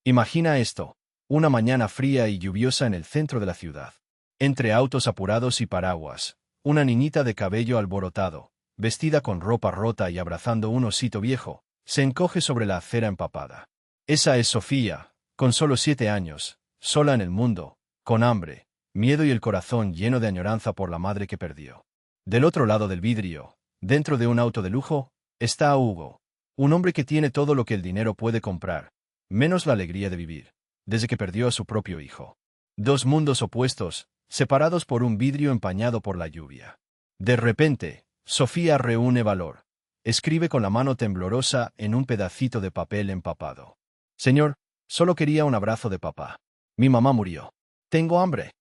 Imagina esto, una mañana fría y lluviosa en el centro de la ciudad. Entre autos apurados y paraguas, una niñita de cabello alborotado, vestida con ropa rota y abrazando un osito viejo, se encoge sobre la acera empapada. Esa es Sofía, con solo 7 años, sola en el mundo, con hambre, miedo y el corazón lleno de añoranza por la madre que perdió. Del otro lado del vidrio, dentro de un auto de lujo, está Hugo, un hombre que tiene todo lo que el dinero puede comprar, menos la alegría de vivir, desde que perdió a su propio hijo. Dos mundos opuestos, separados por un vidrio empañado por la lluvia. De repente, Sofía reúne valor. Escribe con la mano temblorosa en un pedacito de papel empapado. Señor, solo quería un abrazo de papá. Mi mamá murió. Tengo hambre.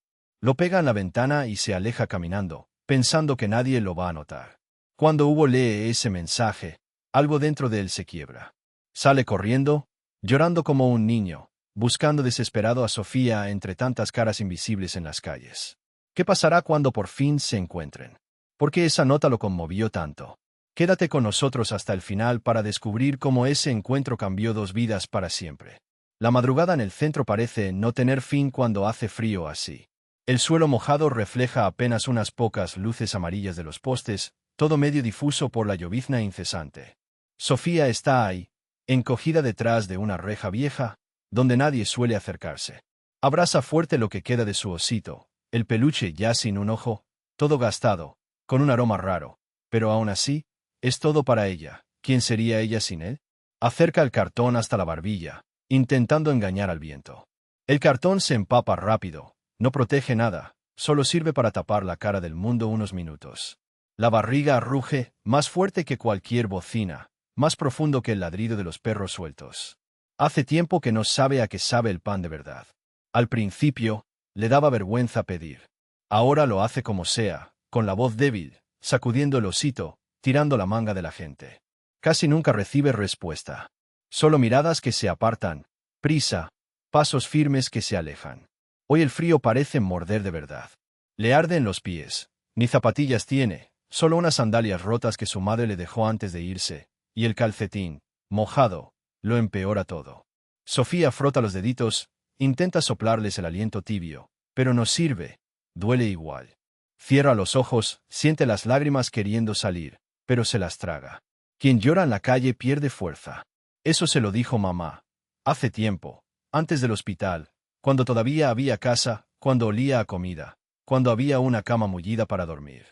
Lo pega en la ventana y se aleja caminando, pensando que nadie lo va a notar. Cuando Hugo lee ese mensaje, algo dentro de él se quiebra. Sale corriendo, llorando como un niño, buscando desesperado a Sofía entre tantas caras invisibles en las calles. ¿Qué pasará cuando por fin se encuentren? ¿Por qué esa nota lo conmovió tanto? Quédate con nosotros hasta el final para descubrir cómo ese encuentro cambió 2 vidas para siempre. La madrugada en el centro parece no tener fin cuando hace frío así. El suelo mojado refleja apenas unas pocas luces amarillas de los postes, todo medio difuso por la llovizna incesante. Sofía está ahí, encogida detrás de una reja vieja, donde nadie suele acercarse. Abraza fuerte lo que queda de su osito, el peluche ya sin un ojo, todo gastado, con un aroma raro, pero aún así, es todo para ella. ¿Quién sería ella sin él? Acerca el cartón hasta la barbilla, intentando engañar al viento. El cartón se empapa rápido, no protege nada, solo sirve para tapar la cara del mundo unos minutos. La barriga ruge, más fuerte que cualquier bocina, más profundo que el ladrido de los perros sueltos. Hace tiempo que no sabe a qué sabe el pan de verdad. Al principio, le daba vergüenza pedir. Ahora lo hace como sea, con la voz débil, sacudiendo el osito, tirando la manga de la gente. Casi nunca recibe respuesta. Solo miradas que se apartan, prisa, pasos firmes que se alejan. Hoy el frío parece morder de verdad. Le arden los pies. Ni zapatillas tiene, solo unas sandalias rotas que su madre le dejó antes de irse, y el calcetín, mojado, lo empeora todo. Sofía frota los deditos, intenta soplarles el aliento tibio, pero no sirve, duele igual. Cierra los ojos, siente las lágrimas queriendo salir, pero se las traga. Quien llora en la calle pierde fuerza. Eso se lo dijo mamá. Hace tiempo, antes del hospital, cuando todavía había casa, cuando olía a comida, cuando había una cama mullida para dormir.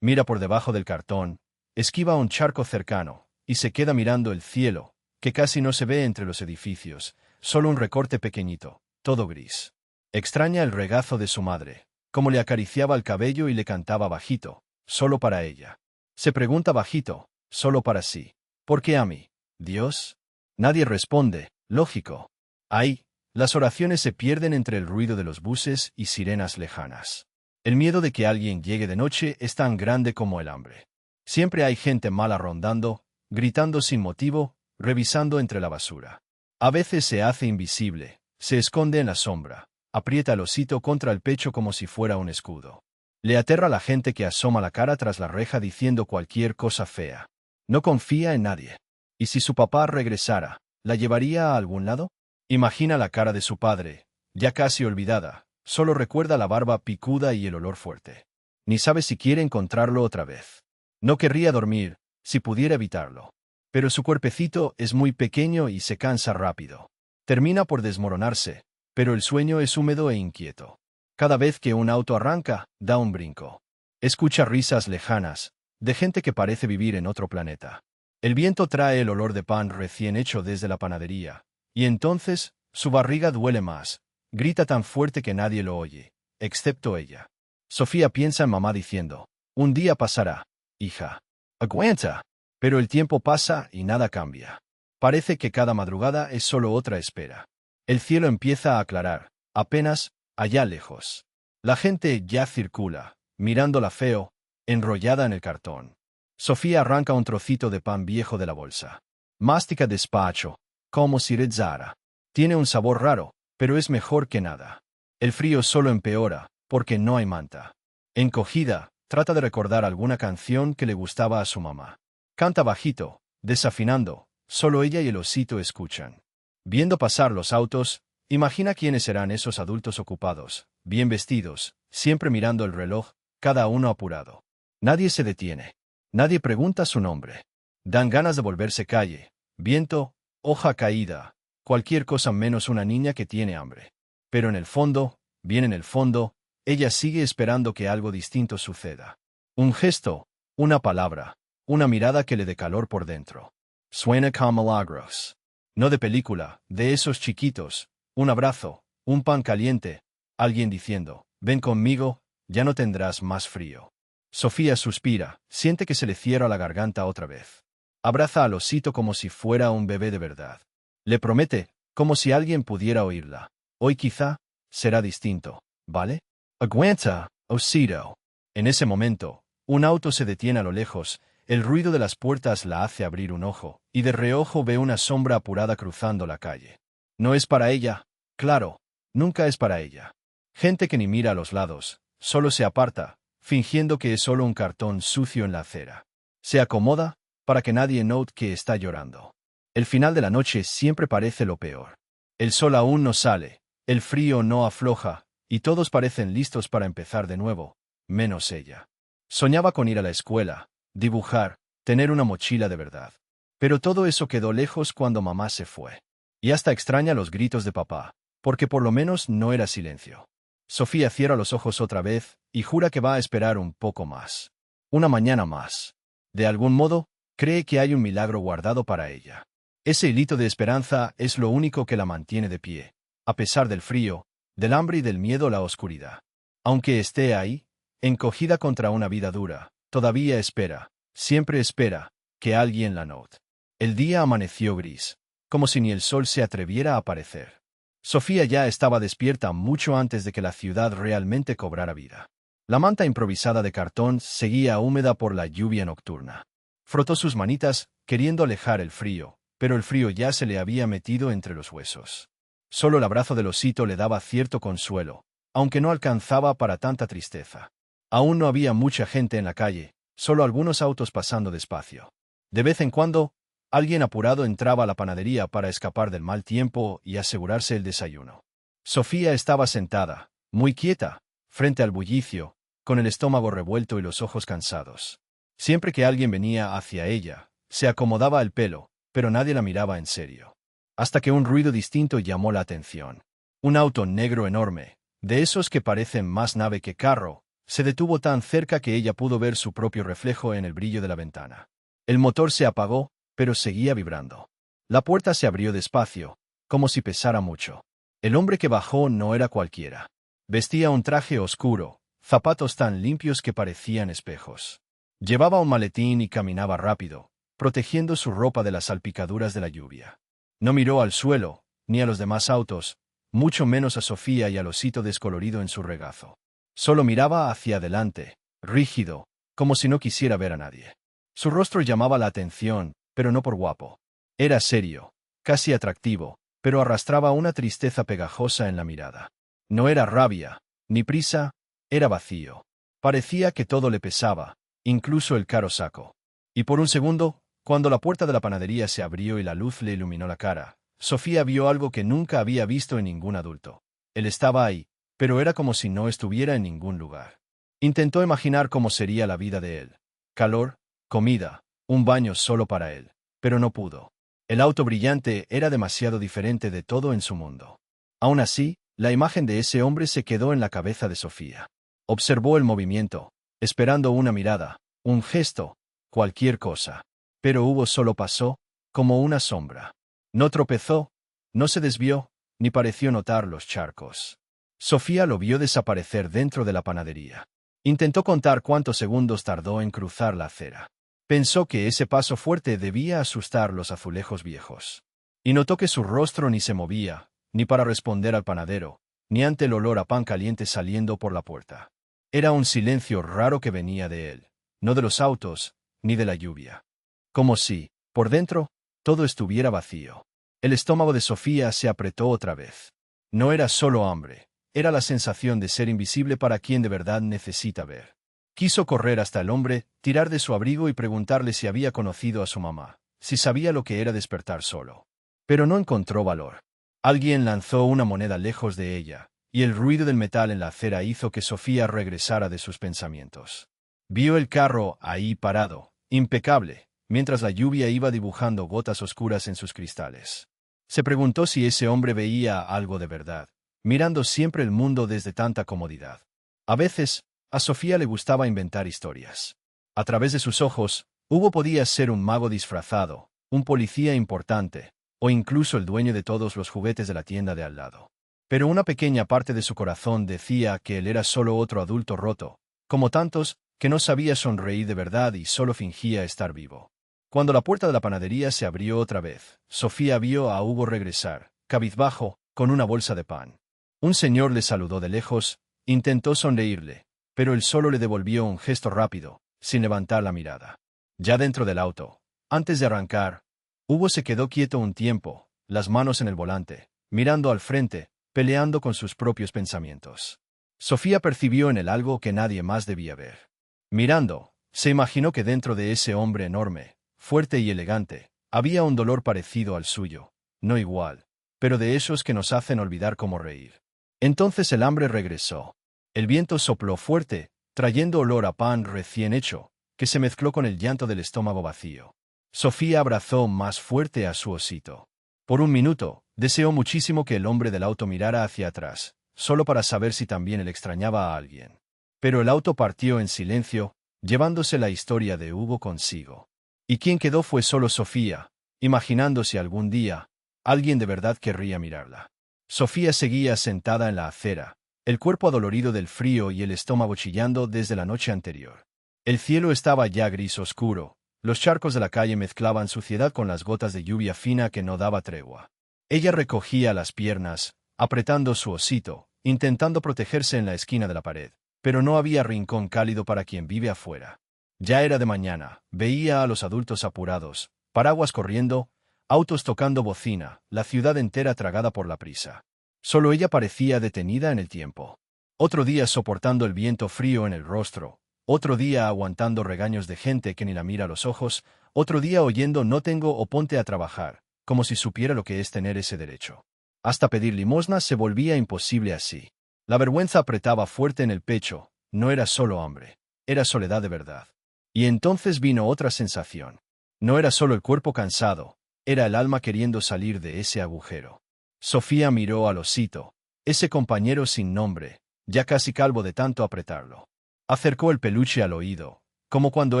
Mira por debajo del cartón, esquiva un charco cercano, y se queda mirando el cielo, que casi no se ve entre los edificios, solo un recorte pequeñito, todo gris. Extraña el regazo de su madre, como le acariciaba el cabello y le cantaba bajito, solo para ella. Se pregunta bajito, solo para sí. ¿Por qué a mí? ¿Dios? Nadie responde, lógico. Ahí, las oraciones se pierden entre el ruido de los buses y sirenas lejanas. El miedo de que alguien llegue de noche es tan grande como el hambre. Siempre hay gente mala rondando, gritando sin motivo, revisando entre la basura. A veces se hace invisible, se esconde en la sombra, aprieta el osito contra el pecho como si fuera un escudo. Le aterra la gente que asoma la cara tras la reja diciendo cualquier cosa fea. No confía en nadie. ¿Y si su papá regresara, la llevaría a algún lado? Imagina la cara de su padre, ya casi olvidada, solo recuerda la barba picuda y el olor fuerte. Ni sabe si quiere encontrarlo otra vez. No querría dormir, si pudiera evitarlo. Pero su cuerpecito es muy pequeño y se cansa rápido. Termina por desmoronarse, pero el sueño es húmedo e inquieto. Cada vez que un auto arranca, da un brinco. Escucha risas lejanas, de gente que parece vivir en otro planeta. El viento trae el olor de pan recién hecho desde la panadería, y entonces, su barriga duele más, grita tan fuerte que nadie lo oye, excepto ella. Sofía piensa en mamá diciendo, un día pasará, hija. Aguanta. Pero el tiempo pasa y nada cambia. Parece que cada madrugada es solo otra espera. El cielo empieza a aclarar, apenas, allá lejos. La gente ya circula, mirándola feo, enrollada en el cartón. Sofía arranca un trocito de pan viejo de la bolsa. Mastica despacio, como si rezara. Tiene un sabor raro, pero es mejor que nada. El frío solo empeora, porque no hay manta. Encogida, trata de recordar alguna canción que le gustaba a su mamá. Canta bajito, desafinando, solo ella y el osito escuchan. Viendo pasar los autos, imagina quiénes serán esos adultos ocupados, bien vestidos, siempre mirando el reloj, cada uno apurado. Nadie se detiene. Nadie pregunta su nombre. Dan ganas de volverse calle, viento, hoja caída, cualquier cosa menos una niña que tiene hambre. Pero en el fondo, bien en el fondo, ella sigue esperando que algo distinto suceda. Un gesto, una palabra, una mirada que le dé calor por dentro. Suena como milagros. No de película, de esos chiquitos, un abrazo, un pan caliente, alguien diciendo, ven conmigo, ya no tendrás más frío. Sofía suspira, siente que se le cierra la garganta otra vez. Abraza al osito como si fuera un bebé de verdad. Le promete, como si alguien pudiera oírla. Hoy quizá, será distinto, ¿vale? Aguanta, osito. En ese momento, un auto se detiene a lo lejos, el ruido de las puertas la hace abrir un ojo, y de reojo ve una sombra apurada cruzando la calle. No es para ella, claro, nunca es para ella. Gente que ni mira a los lados, solo se aparta, fingiendo que es solo un cartón sucio en la acera. Se acomoda, para que nadie note que está llorando. El final de la noche siempre parece lo peor. El sol aún no sale, el frío no afloja, y todos parecen listos para empezar de nuevo, menos ella. Soñaba con ir a la escuela, dibujar, tener una mochila de verdad. Pero todo eso quedó lejos cuando mamá se fue. Y hasta extraña los gritos de papá, porque por lo menos no era silencio. Sofía cierra los ojos otra vez y jura que va a esperar un poco más. Una mañana más. De algún modo, cree que hay un milagro guardado para ella. Ese hilito de esperanza es lo único que la mantiene de pie, a pesar del frío, del hambre y del miedo a la oscuridad. Aunque esté ahí, encogida contra una vida dura, todavía espera, siempre espera, que alguien la note. El día amaneció gris, como si ni el sol se atreviera a aparecer. Sofía ya estaba despierta mucho antes de que la ciudad realmente cobrara vida. La manta improvisada de cartón seguía húmeda por la lluvia nocturna. Frotó sus manitas, queriendo alejar el frío, pero el frío ya se le había metido entre los huesos. Solo el abrazo del osito le daba cierto consuelo, aunque no alcanzaba para tanta tristeza. Aún no había mucha gente en la calle, solo algunos autos pasando despacio. De vez en cuando, alguien apurado entraba a la panadería para escapar del mal tiempo y asegurarse el desayuno. Sofía estaba sentada, muy quieta, frente al bullicio, con el estómago revuelto y los ojos cansados. Siempre que alguien venía hacia ella, se acomodaba el pelo, pero nadie la miraba en serio. Hasta que un ruido distinto llamó la atención. Un auto negro enorme, de esos que parecen más nave que carro, se detuvo tan cerca que ella pudo ver su propio reflejo en el brillo de la ventana. El motor se apagó, pero seguía vibrando. La puerta se abrió despacio, como si pesara mucho. El hombre que bajó no era cualquiera. Vestía un traje oscuro, zapatos tan limpios que parecían espejos. Llevaba un maletín y caminaba rápido, protegiendo su ropa de las salpicaduras de la lluvia. No miró al suelo, ni a los demás autos, mucho menos a Sofía y al osito descolorido en su regazo. Solo miraba hacia adelante, rígido, como si no quisiera ver a nadie. Su rostro llamaba la atención, pero no por guapo. Era serio, casi atractivo, pero arrastraba una tristeza pegajosa en la mirada. No era rabia, ni prisa, era vacío. Parecía que todo le pesaba, incluso el caro saco. Y por un segundo, cuando la puerta de la panadería se abrió y la luz le iluminó la cara, Sofía vio algo que nunca había visto en ningún adulto. Él estaba ahí, pero era como si no estuviera en ningún lugar. Intentó imaginar cómo sería la vida de él. Calor, comida, un baño solo para él. Pero no pudo. El auto brillante era demasiado diferente de todo en su mundo. Aún así, la imagen de ese hombre se quedó en la cabeza de Sofía. Observó el movimiento, esperando una mirada, un gesto, cualquier cosa. Pero solo pasó, como una sombra. No tropezó, no se desvió, ni pareció notar los charcos. Sofía lo vio desaparecer dentro de la panadería. Intentó contar cuántos segundos tardó en cruzar la acera. Pensó que ese paso fuerte debía asustar los azulejos viejos. Y notó que su rostro ni se movía, ni para responder al panadero, ni ante el olor a pan caliente saliendo por la puerta. Era un silencio raro que venía de él, no de los autos, ni de la lluvia. Como si, por dentro, todo estuviera vacío. El estómago de Sofía se apretó otra vez. No era solo hambre, era la sensación de ser invisible para quien de verdad necesita ver. Quiso correr hasta el hombre, tirar de su abrigo y preguntarle si había conocido a su mamá, si sabía lo que era despertar solo. Pero no encontró valor. Alguien lanzó una moneda lejos de ella, y el ruido del metal en la acera hizo que Sofía regresara de sus pensamientos. Vio el carro ahí parado, impecable, mientras la lluvia iba dibujando gotas oscuras en sus cristales. Se preguntó si ese hombre veía algo de verdad, mirando siempre el mundo desde tanta comodidad. A veces, a Sofía le gustaba inventar historias. A través de sus ojos, Hugo podía ser un mago disfrazado, un policía importante, o incluso el dueño de todos los juguetes de la tienda de al lado. Pero una pequeña parte de su corazón decía que él era solo otro adulto roto, como tantos, que no sabía sonreír de verdad y solo fingía estar vivo. Cuando la puerta de la panadería se abrió otra vez, Sofía vio a Hugo regresar, cabizbajo, con una bolsa de pan. Un señor le saludó de lejos, intentó sonreírle, pero él solo le devolvió un gesto rápido, sin levantar la mirada. Ya dentro del auto, antes de arrancar, Hugo se quedó quieto un tiempo, las manos en el volante, mirando al frente, peleando con sus propios pensamientos. Sofía percibió en él algo que nadie más debía ver. Mirando, se imaginó que dentro de ese hombre enorme, fuerte y elegante, había un dolor parecido al suyo, no igual, pero de esos que nos hacen olvidar cómo reír. Entonces el hambre regresó. El viento sopló fuerte, trayendo olor a pan recién hecho, que se mezcló con el llanto del estómago vacío. Sofía abrazó más fuerte a su osito. Por un minuto, deseó muchísimo que el hombre del auto mirara hacia atrás, solo para saber si también él extrañaba a alguien. Pero el auto partió en silencio, llevándose la historia de Hugo consigo. Y quien quedó fue solo Sofía, imaginando si algún día, alguien de verdad querría mirarla. Sofía seguía sentada en la acera, el cuerpo adolorido del frío y el estómago chillando desde la noche anterior. El cielo estaba ya gris oscuro, los charcos de la calle mezclaban suciedad con las gotas de lluvia fina que no daba tregua. Ella recogía las piernas, apretando su osito, intentando protegerse en la esquina de la pared, pero no había rincón cálido para quien vive afuera. Ya era de mañana, veía a los adultos apurados, paraguas corriendo, autos tocando bocina, la ciudad entera tragada por la prisa. Solo ella parecía detenida en el tiempo. Otro día soportando el viento frío en el rostro, otro día aguantando regaños de gente que ni la mira a los ojos, otro día oyendo no tengo o ponte a trabajar, como si supiera lo que es tener ese derecho. Hasta pedir limosna se volvía imposible así. La vergüenza apretaba fuerte en el pecho, no era solo hambre, era soledad de verdad. Y entonces vino otra sensación. No era solo el cuerpo cansado, era el alma queriendo salir de ese agujero. Sofía miró al osito, ese compañero sin nombre, ya casi calvo de tanto apretarlo. Acercó el peluche al oído, como cuando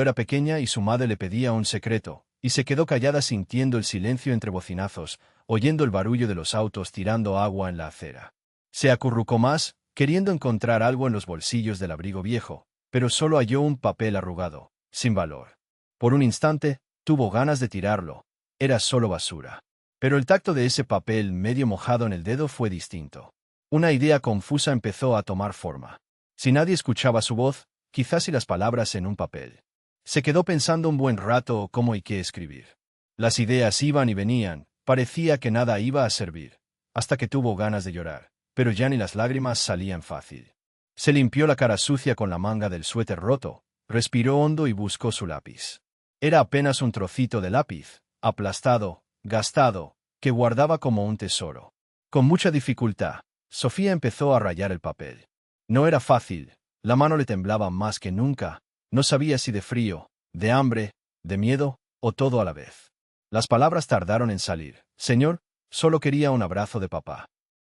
era pequeña y su madre le pedía un secreto, y se quedó callada sintiendo el silencio entre bocinazos, oyendo el barullo de los autos tirando agua en la acera. Se acurrucó más, queriendo encontrar algo en los bolsillos del abrigo viejo, pero solo halló un papel arrugado, sin valor. Por un instante, tuvo ganas de tirarlo. Era solo basura. Pero el tacto de ese papel medio mojado en el dedo fue distinto. Una idea confusa empezó a tomar forma. Si nadie escuchaba su voz, quizás si las palabras en un papel. Se quedó pensando un buen rato cómo y qué escribir. Las ideas iban y venían, parecía que nada iba a servir, hasta que tuvo ganas de llorar, pero ya ni las lágrimas salían fácil. Se limpió la cara sucia con la manga del suéter roto, respiró hondo y buscó su lápiz. Era apenas un trocito de lápiz, aplastado, gastado, que guardaba como un tesoro. Con mucha dificultad, Sofía empezó a rayar el papel. No era fácil, la mano le temblaba más que nunca, no sabía si de frío, de hambre, de miedo, o todo a la vez. Las palabras tardaron en salir. Señor, solo quería un abrazo de papá.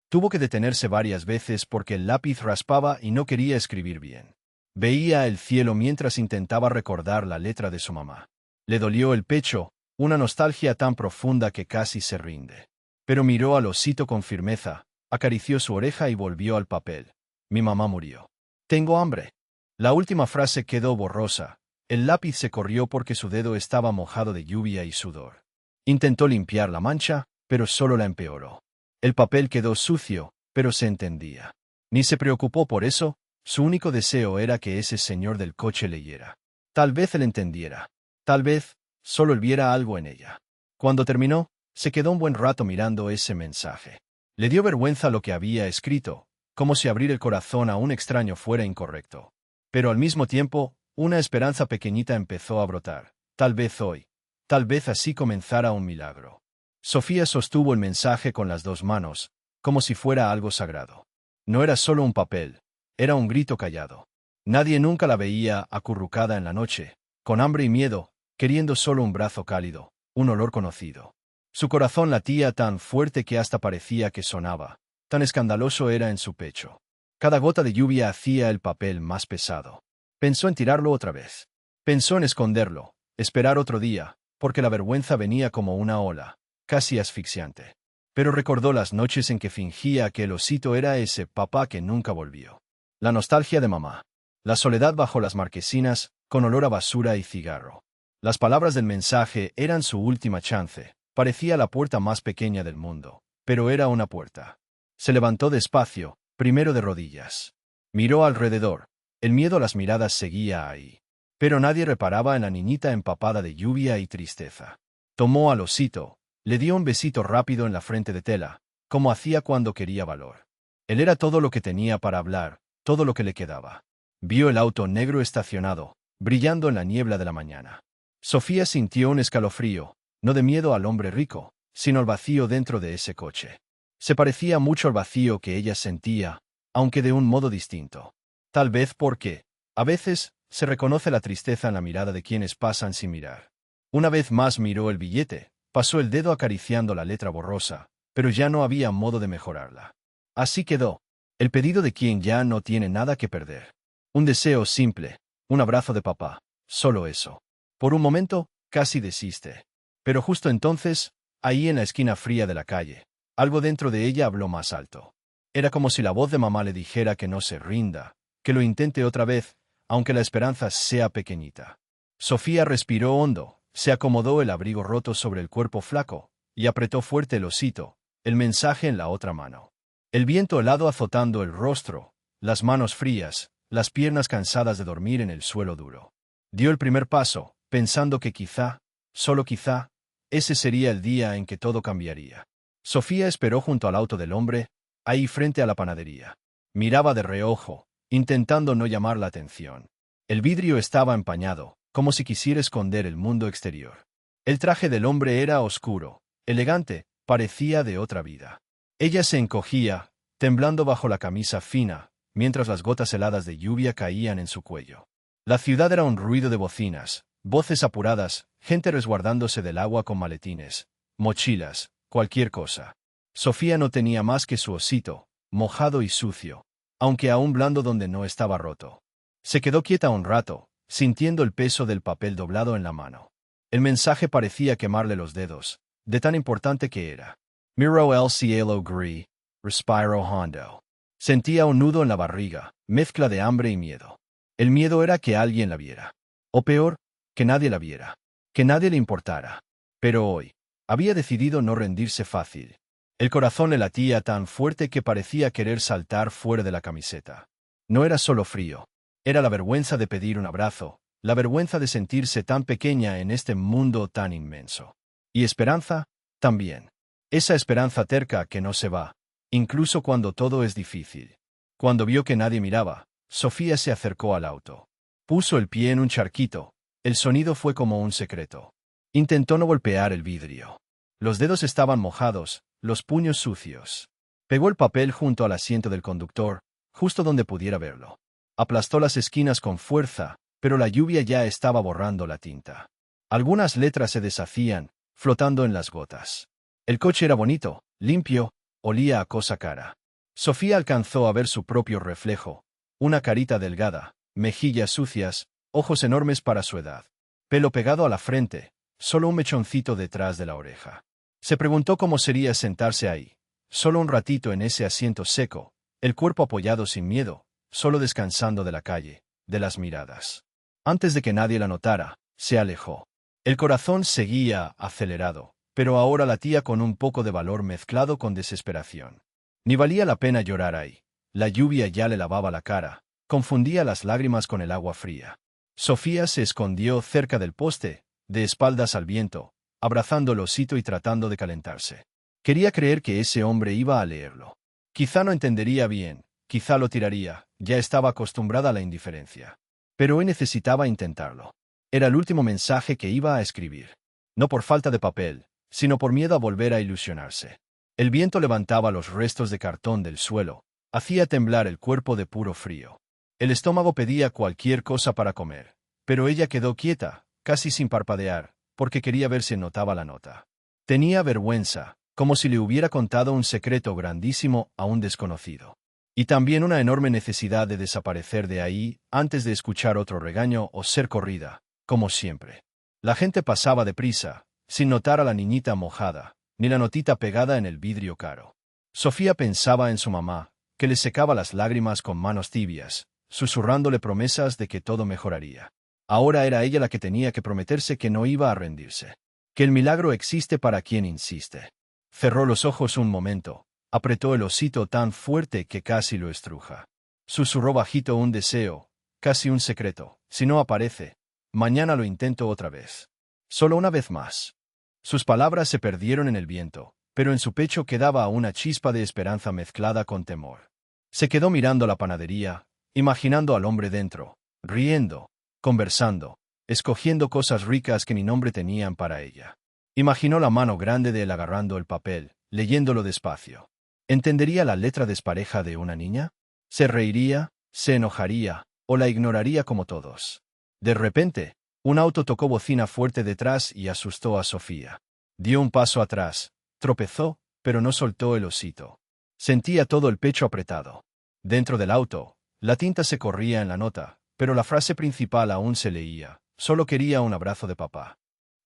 Tuvo que detenerse varias veces porque el lápiz raspaba y no quería escribir bien. Veía el cielo mientras intentaba recordar la letra de su mamá. Le dolió el pecho, una nostalgia tan profunda que casi se rinde. Pero miró al osito con firmeza, acarició su oreja y volvió al papel. Mi mamá murió. Tengo hambre. La última frase quedó borrosa. El lápiz se corrió porque su dedo estaba mojado de lluvia y sudor. Intentó limpiar la mancha, pero solo la empeoró. El papel quedó sucio, pero se entendía. Ni se preocupó por eso, su único deseo era que ese señor del coche leyera. Tal vez él entendiera. Tal vez, solo él viera algo en ella. Cuando terminó, se quedó un buen rato mirando ese mensaje. Le dio vergüenza lo que había escrito, como si abrir el corazón a un extraño fuera incorrecto. Pero al mismo tiempo, una esperanza pequeñita empezó a brotar. Tal vez hoy, tal vez así comenzara un milagro. Sofía sostuvo el mensaje con las dos manos, como si fuera algo sagrado. No era solo un papel, era un grito callado. Nadie nunca la veía acurrucada en la noche, con hambre y miedo, queriendo solo un brazo cálido, un olor conocido. Su corazón latía tan fuerte que hasta parecía que sonaba, tan escandaloso era en su pecho. Cada gota de lluvia hacía el papel más pesado. Pensó en tirarlo otra vez. Pensó en esconderlo, esperar otro día, porque la vergüenza venía como una ola, casi asfixiante. Pero recordó las noches en que fingía que el osito era ese papá que nunca volvió. La nostalgia de mamá. La soledad bajo las marquesinas, con olor a basura y cigarro. Las palabras del mensaje eran su última chance. Parecía la puerta más pequeña del mundo, pero era una puerta. Se levantó despacio, primero de rodillas. Miró alrededor. El miedo a las miradas seguía ahí. Pero nadie reparaba en la niñita empapada de lluvia y tristeza. Tomó al osito, le dio un besito rápido en la frente de tela, como hacía cuando quería valor. Él era todo lo que tenía para hablar, todo lo que le quedaba. Vio el auto negro estacionado, brillando en la niebla de la mañana. Sofía sintió un escalofrío, no de miedo al hombre rico, sino al vacío dentro de ese coche. Se parecía mucho al vacío que ella sentía, aunque de un modo distinto. Tal vez porque, a veces, se reconoce la tristeza en la mirada de quienes pasan sin mirar. Una vez más miró el billete, pasó el dedo acariciando la letra borrosa, pero ya no había modo de mejorarla. Así quedó, el pedido de quien ya no tiene nada que perder. Un deseo simple, un abrazo de papá, solo eso. Por un momento, casi desiste. Pero justo entonces, ahí en la esquina fría de la calle, algo dentro de ella habló más alto. Era como si la voz de mamá le dijera que no se rinda, que lo intente otra vez, aunque la esperanza sea pequeñita. Sofía respiró hondo, se acomodó el abrigo roto sobre el cuerpo flaco, y apretó fuerte el osito, el mensaje en la otra mano. El viento helado azotando el rostro, las manos frías, las piernas cansadas de dormir en el suelo duro. Dio el primer paso, pensando que quizá, solo quizá, ese sería el día en que todo cambiaría. Sofía esperó junto al auto del hombre, ahí frente a la panadería. Miraba de reojo, intentando no llamar la atención. El vidrio estaba empañado, como si quisiera esconder el mundo exterior. El traje del hombre era oscuro, elegante, parecía de otra vida. Ella se encogía, temblando bajo la camisa fina, mientras las gotas heladas de lluvia caían en su cuello. La ciudad era un ruido de bocinas, voces apuradas, gente resguardándose del agua con maletines, mochilas, cualquier cosa. Sofía no tenía más que su osito, mojado y sucio, aunque aún blando donde no estaba roto. Se quedó quieta un rato, sintiendo el peso del papel doblado en la mano. El mensaje parecía quemarle los dedos, de tan importante que era. Miro el cielo gris, respiro hondo. Sentía un nudo en la barriga, mezcla de hambre y miedo. El miedo era que alguien la viera. O peor, que nadie la viera. Que nadie le importara. Pero hoy, había decidido no rendirse fácil. El corazón le latía tan fuerte que parecía querer saltar fuera de la camiseta. No era solo frío. Era la vergüenza de pedir un abrazo, la vergüenza de sentirse tan pequeña en este mundo tan inmenso. Y esperanza, también. Esa esperanza terca que no se va, incluso cuando todo es difícil. Cuando vio que nadie miraba, Sofía se acercó al auto. Puso el pie en un charquito. El sonido fue como un secreto. Intentó no golpear el vidrio. Los dedos estaban mojados, los puños sucios. Pegó el papel junto al asiento del conductor, justo donde pudiera verlo. Aplastó las esquinas con fuerza, pero la lluvia ya estaba borrando la tinta. Algunas letras se deshacían, flotando en las gotas. El coche era bonito, limpio, olía a cosa cara. Sofía alcanzó a ver su propio reflejo, una carita delgada, mejillas sucias, ojos enormes para su edad. Pelo pegado a la frente, solo un mechoncito detrás de la oreja. Se preguntó cómo sería sentarse ahí, solo un ratito en ese asiento seco, el cuerpo apoyado sin miedo, solo descansando de la calle, de las miradas. Antes de que nadie la notara, se alejó. El corazón seguía acelerado, pero ahora latía con un poco de valor mezclado con desesperación. Ni valía la pena llorar ahí. La lluvia ya le lavaba la cara, confundía las lágrimas con el agua fría. Sofía se escondió cerca del poste, de espaldas al viento, abrazando el osito y tratando de calentarse. Quería creer que ese hombre iba a leerlo. Quizá no entendería bien, quizá lo tiraría, ya estaba acostumbrada a la indiferencia. Pero hoy necesitaba intentarlo. Era el último mensaje que iba a escribir. No por falta de papel, sino por miedo a volver a ilusionarse. El viento levantaba los restos de cartón del suelo, hacía temblar el cuerpo de puro frío. El estómago pedía cualquier cosa para comer, pero ella quedó quieta, casi sin parpadear, porque quería ver si notaba la nota. Tenía vergüenza, como si le hubiera contado un secreto grandísimo a un desconocido. Y también una enorme necesidad de desaparecer de ahí antes de escuchar otro regaño o ser corrida, como siempre. La gente pasaba deprisa, sin notar a la niñita mojada, ni la notita pegada en el vidrio caro. Sofía pensaba en su mamá, que le secaba las lágrimas con manos tibias, susurrándole promesas de que todo mejoraría. Ahora era ella la que tenía que prometerse que no iba a rendirse. Que el milagro existe para quien insiste. Cerró los ojos un momento, apretó el osito tan fuerte que casi lo estruja. Susurró bajito un deseo, casi un secreto. Si no aparece, mañana lo intento otra vez. Solo una vez más. Sus palabras se perdieron en el viento, pero en su pecho quedaba una chispa de esperanza mezclada con temor. Se quedó mirando la panadería, imaginando al hombre dentro, riendo, conversando, escogiendo cosas ricas que ni nombre tenían para ella. Imaginó la mano grande de él agarrando el papel, leyéndolo despacio. ¿Entendería la letra despareja de una niña? ¿Se reiría, se enojaría, o la ignoraría como todos? De repente, un auto tocó bocina fuerte detrás y asustó a Sofía. Dio un paso atrás, tropezó, pero no soltó el osito. Sentía todo el pecho apretado. Dentro del auto, la tinta se corría en la nota, pero la frase principal aún se leía. Solo quería un abrazo de papá.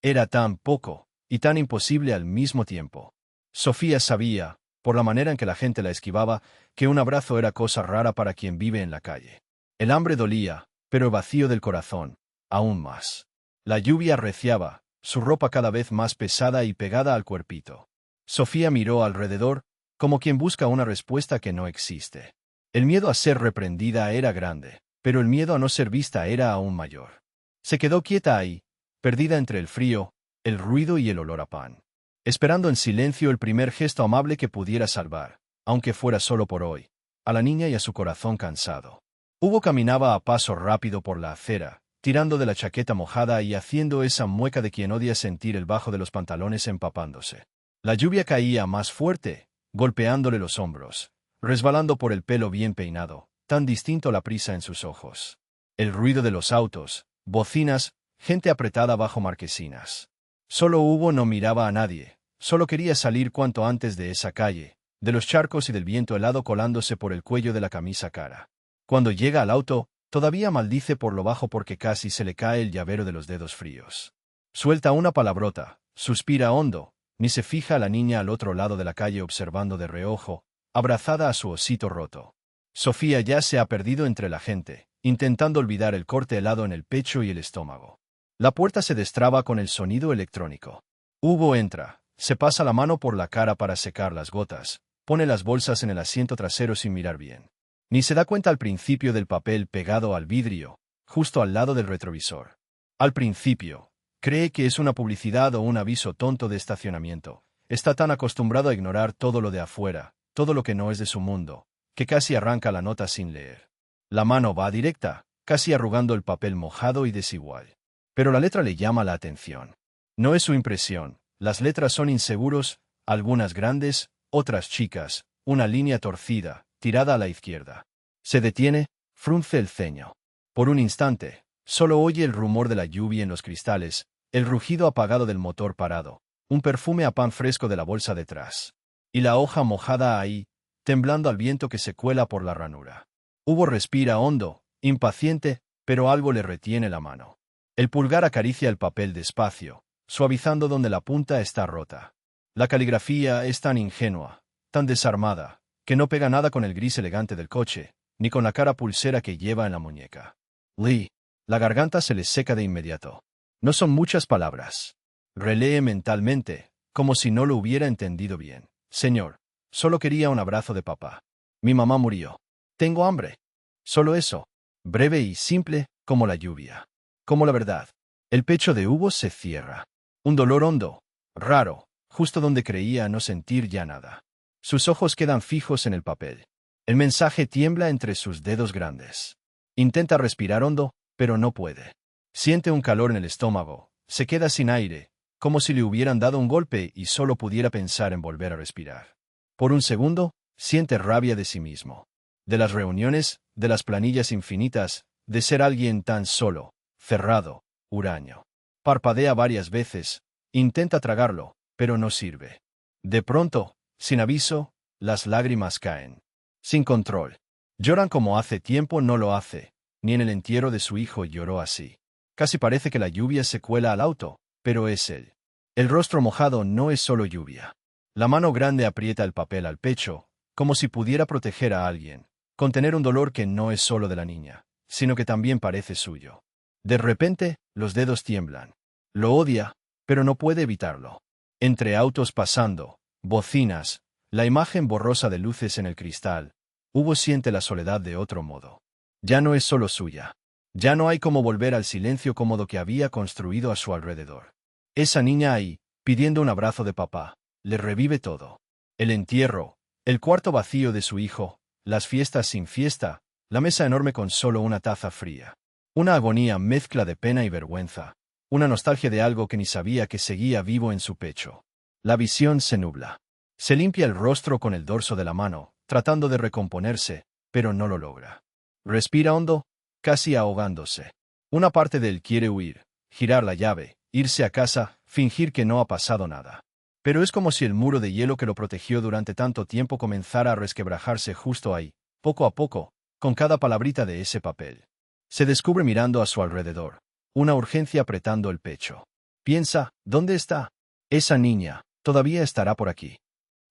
Era tan poco, y tan imposible al mismo tiempo. Sofía sabía, por la manera en que la gente la esquivaba, que un abrazo era cosa rara para quien vive en la calle. El hambre dolía, pero el vacío del corazón, aún más. La lluvia arreciaba, su ropa cada vez más pesada y pegada al cuerpito. Sofía miró alrededor, como quien busca una respuesta que no existe. El miedo a ser reprendida era grande, pero el miedo a no ser vista era aún mayor. Se quedó quieta ahí, perdida entre el frío, el ruido y el olor a pan, esperando en silencio el primer gesto amable que pudiera salvar, aunque fuera solo por hoy, a la niña y a su corazón cansado. Hugo caminaba a paso rápido por la acera, tirando de la chaqueta mojada y haciendo esa mueca de quien odia sentir el bajo de los pantalones empapándose. La lluvia caía más fuerte, golpeándole los hombros, resbalando por el pelo bien peinado, tan distinto la prisa en sus ojos. El ruido de los autos, bocinas, gente apretada bajo marquesinas. Solo Hugo no miraba a nadie, solo quería salir cuanto antes de esa calle, de los charcos y del viento helado colándose por el cuello de la camisa cara. Cuando llega al auto, todavía maldice por lo bajo porque casi se le cae el llavero de los dedos fríos. Suelta una palabrota, suspira hondo, ni se fija a la niña al otro lado de la calle observando de reojo, abrazada a su osito roto. Sofía ya se ha perdido entre la gente, intentando olvidar el corte helado en el pecho y el estómago. La puerta se destraba con el sonido electrónico. Hugo entra, se pasa la mano por la cara para secar las gotas, pone las bolsas en el asiento trasero sin mirar bien. Ni se da cuenta al principio del papel pegado al vidrio, justo al lado del retrovisor. Al principio, cree que es una publicidad o un aviso tonto de estacionamiento. Está tan acostumbrado a ignorar todo lo de afuera, todo lo que no es de su mundo, que casi arranca la nota sin leer. La mano va directa, casi arrugando el papel mojado y desigual. Pero la letra le llama la atención. No es su impresión, las letras son inseguros, algunas grandes, otras chicas, una línea torcida, tirada a la izquierda. Se detiene, frunce el ceño. Por un instante, solo oye el rumor de la lluvia en los cristales, el rugido apagado del motor parado, un perfume a pan fresco de la bolsa detrás. Y la hoja mojada ahí, temblando al viento que se cuela por la ranura. Hugo respira hondo, impaciente, pero algo le retiene la mano. El pulgar acaricia el papel despacio, suavizando donde la punta está rota. La caligrafía es tan ingenua, tan desarmada, que no pega nada con el gris elegante del coche, ni con la cara pulsera que lleva en la muñeca. Lee. La garganta se le seca de inmediato. No son muchas palabras. Relee mentalmente, como si no lo hubiera entendido bien. Señor, solo quería un abrazo de papá. Mi mamá murió. Tengo hambre. Solo eso. Breve y simple, como la lluvia. Como la verdad. El pecho de Hugo se cierra. Un dolor hondo, raro, justo donde creía no sentir ya nada. Sus ojos quedan fijos en el papel. El mensaje tiembla entre sus dedos grandes. Intenta respirar hondo, pero no puede. Siente un calor en el estómago, se queda sin aire, como si le hubieran dado un golpe y solo pudiera pensar en volver a respirar. Por un segundo, siente rabia de sí mismo. De las reuniones, de las planillas infinitas, de ser alguien tan solo, cerrado, huraño. Parpadea varias veces, intenta tragarlo, pero no sirve. De pronto, sin aviso, las lágrimas caen. Sin control. Lloran como hace tiempo no lo hace, ni en el entierro de su hijo lloró así. Casi parece que la lluvia se cuela al auto, pero es él. El rostro mojado no es solo lluvia. La mano grande aprieta el papel al pecho, como si pudiera proteger a alguien, contener un dolor que no es solo de la niña, sino que también parece suyo. De repente, los dedos tiemblan. Lo odia, pero no puede evitarlo. Entre autos pasando, bocinas, la imagen borrosa de luces en el cristal, Hugo siente la soledad de otro modo. Ya no es solo suya. Ya no hay como volver al silencio cómodo que había construido a su alrededor. Esa niña ahí, pidiendo un abrazo de papá, le revive todo. El entierro, el cuarto vacío de su hijo, las fiestas sin fiesta, la mesa enorme con solo una taza fría. Una agonía mezcla de pena y vergüenza, una nostalgia de algo que ni sabía que seguía vivo en su pecho. La visión se nubla. Se limpia el rostro con el dorso de la mano, tratando de recomponerse, pero no lo logra. Respira hondo, casi ahogándose. Una parte de él quiere huir, girar la llave, irse a casa, fingir que no ha pasado nada. Pero es como si el muro de hielo que lo protegió durante tanto tiempo comenzara a resquebrajarse justo ahí, poco a poco, con cada palabrita de ese papel. Se descubre mirando a su alrededor, una urgencia apretando el pecho. Piensa, ¿dónde está? Esa niña, todavía estará por aquí.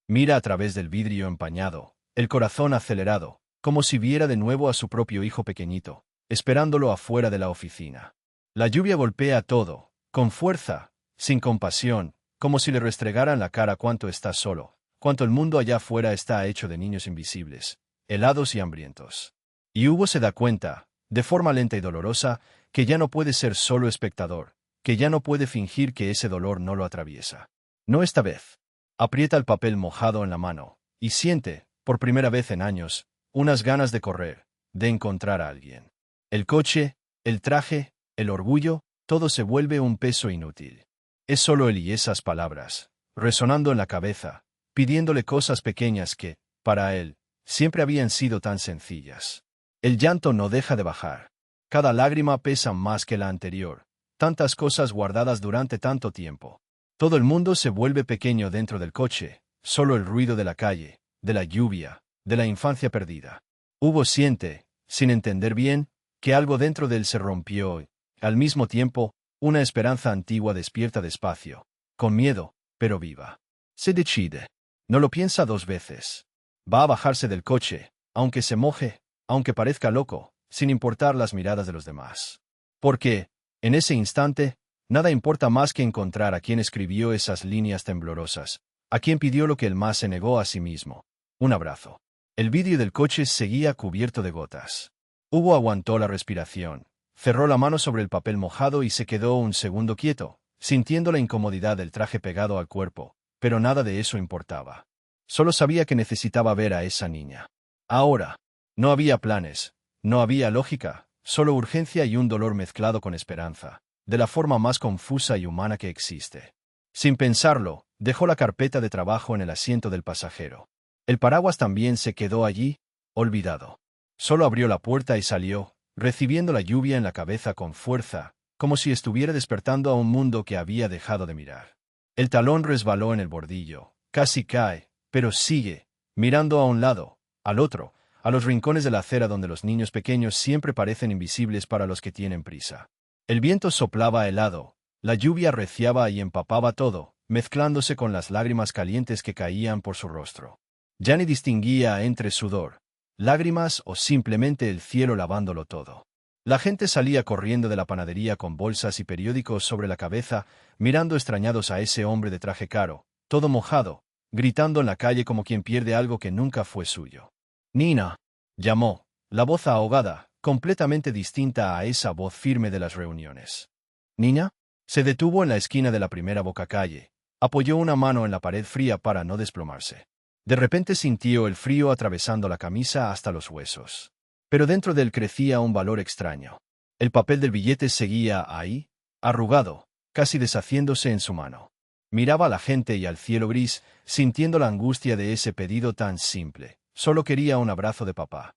Mira a través del vidrio empañado, el corazón acelerado, como si viera de nuevo a su propio hijo pequeñito, esperándolo afuera de la oficina. La lluvia golpea todo, con fuerza, sin compasión, como si le restregaran la cara cuánto está solo, cuánto el mundo allá afuera está hecho de niños invisibles, helados y hambrientos. Y Hugo se da cuenta, de forma lenta y dolorosa, que ya no puede ser solo espectador, que ya no puede fingir que ese dolor no lo atraviesa. No esta vez. Aprieta el papel mojado en la mano, y siente, por primera vez en años, unas ganas de correr, de encontrar a alguien. El coche, el traje, el orgullo, todo se vuelve un peso inútil. Es solo él y esas palabras, resonando en la cabeza, pidiéndole cosas pequeñas que, para él, siempre habían sido tan sencillas. El llanto no deja de bajar. Cada lágrima pesa más que la anterior, tantas cosas guardadas durante tanto tiempo. Todo el mundo se vuelve pequeño dentro del coche, solo el ruido de la calle, de la lluvia, de la infancia perdida. Hugo siente, sin entender bien, que algo dentro de él se rompió y, al mismo tiempo, una esperanza antigua despierta despacio, con miedo, pero viva. Se decide. No lo piensa dos veces. Va a bajarse del coche, aunque se moje, aunque parezca loco, sin importar las miradas de los demás. Porque, en ese instante, nada importa más que encontrar a quien escribió esas líneas temblorosas, a quien pidió lo que él más se negó a sí mismo. Un abrazo. El vidrio del coche seguía cubierto de gotas. Hugo aguantó la respiración, cerró la mano sobre el papel mojado y se quedó un segundo quieto, sintiendo la incomodidad del traje pegado al cuerpo, pero nada de eso importaba. Solo sabía que necesitaba ver a esa niña. Ahora. No había planes, no había lógica, solo urgencia y un dolor mezclado con esperanza, de la forma más confusa y humana que existe. Sin pensarlo, dejó la carpeta de trabajo en el asiento del pasajero. El paraguas también se quedó allí, olvidado. Solo abrió la puerta y salió, recibiendo la lluvia en la cabeza con fuerza, como si estuviera despertando a un mundo que había dejado de mirar. El talón resbaló en el bordillo, casi cae, pero sigue, mirando a un lado, al otro, a los rincones de la acera donde los niños pequeños siempre parecen invisibles para los que tienen prisa. El viento soplaba helado, la lluvia reciaba y empapaba todo, mezclándose con las lágrimas calientes que caían por su rostro. Ya ni distinguía entre sudor, lágrimas o simplemente el cielo lavándolo todo. La gente salía corriendo de la panadería con bolsas y periódicos sobre la cabeza, mirando extrañados a ese hombre de traje caro, todo mojado, gritando en la calle como quien pierde algo que nunca fue suyo. «Nina», llamó, la voz ahogada, completamente distinta a esa voz firme de las reuniones. «¿Nina?» Se detuvo en la esquina de la primera bocacalle, apoyó una mano en la pared fría para no desplomarse. De repente sintió el frío atravesando la camisa hasta los huesos. Pero dentro de él crecía un valor extraño. El papel del billete seguía ahí, arrugado, casi deshaciéndose en su mano. Miraba a la gente y al cielo gris, sintiendo la angustia de ese pedido tan simple. Solo quería un abrazo de papá.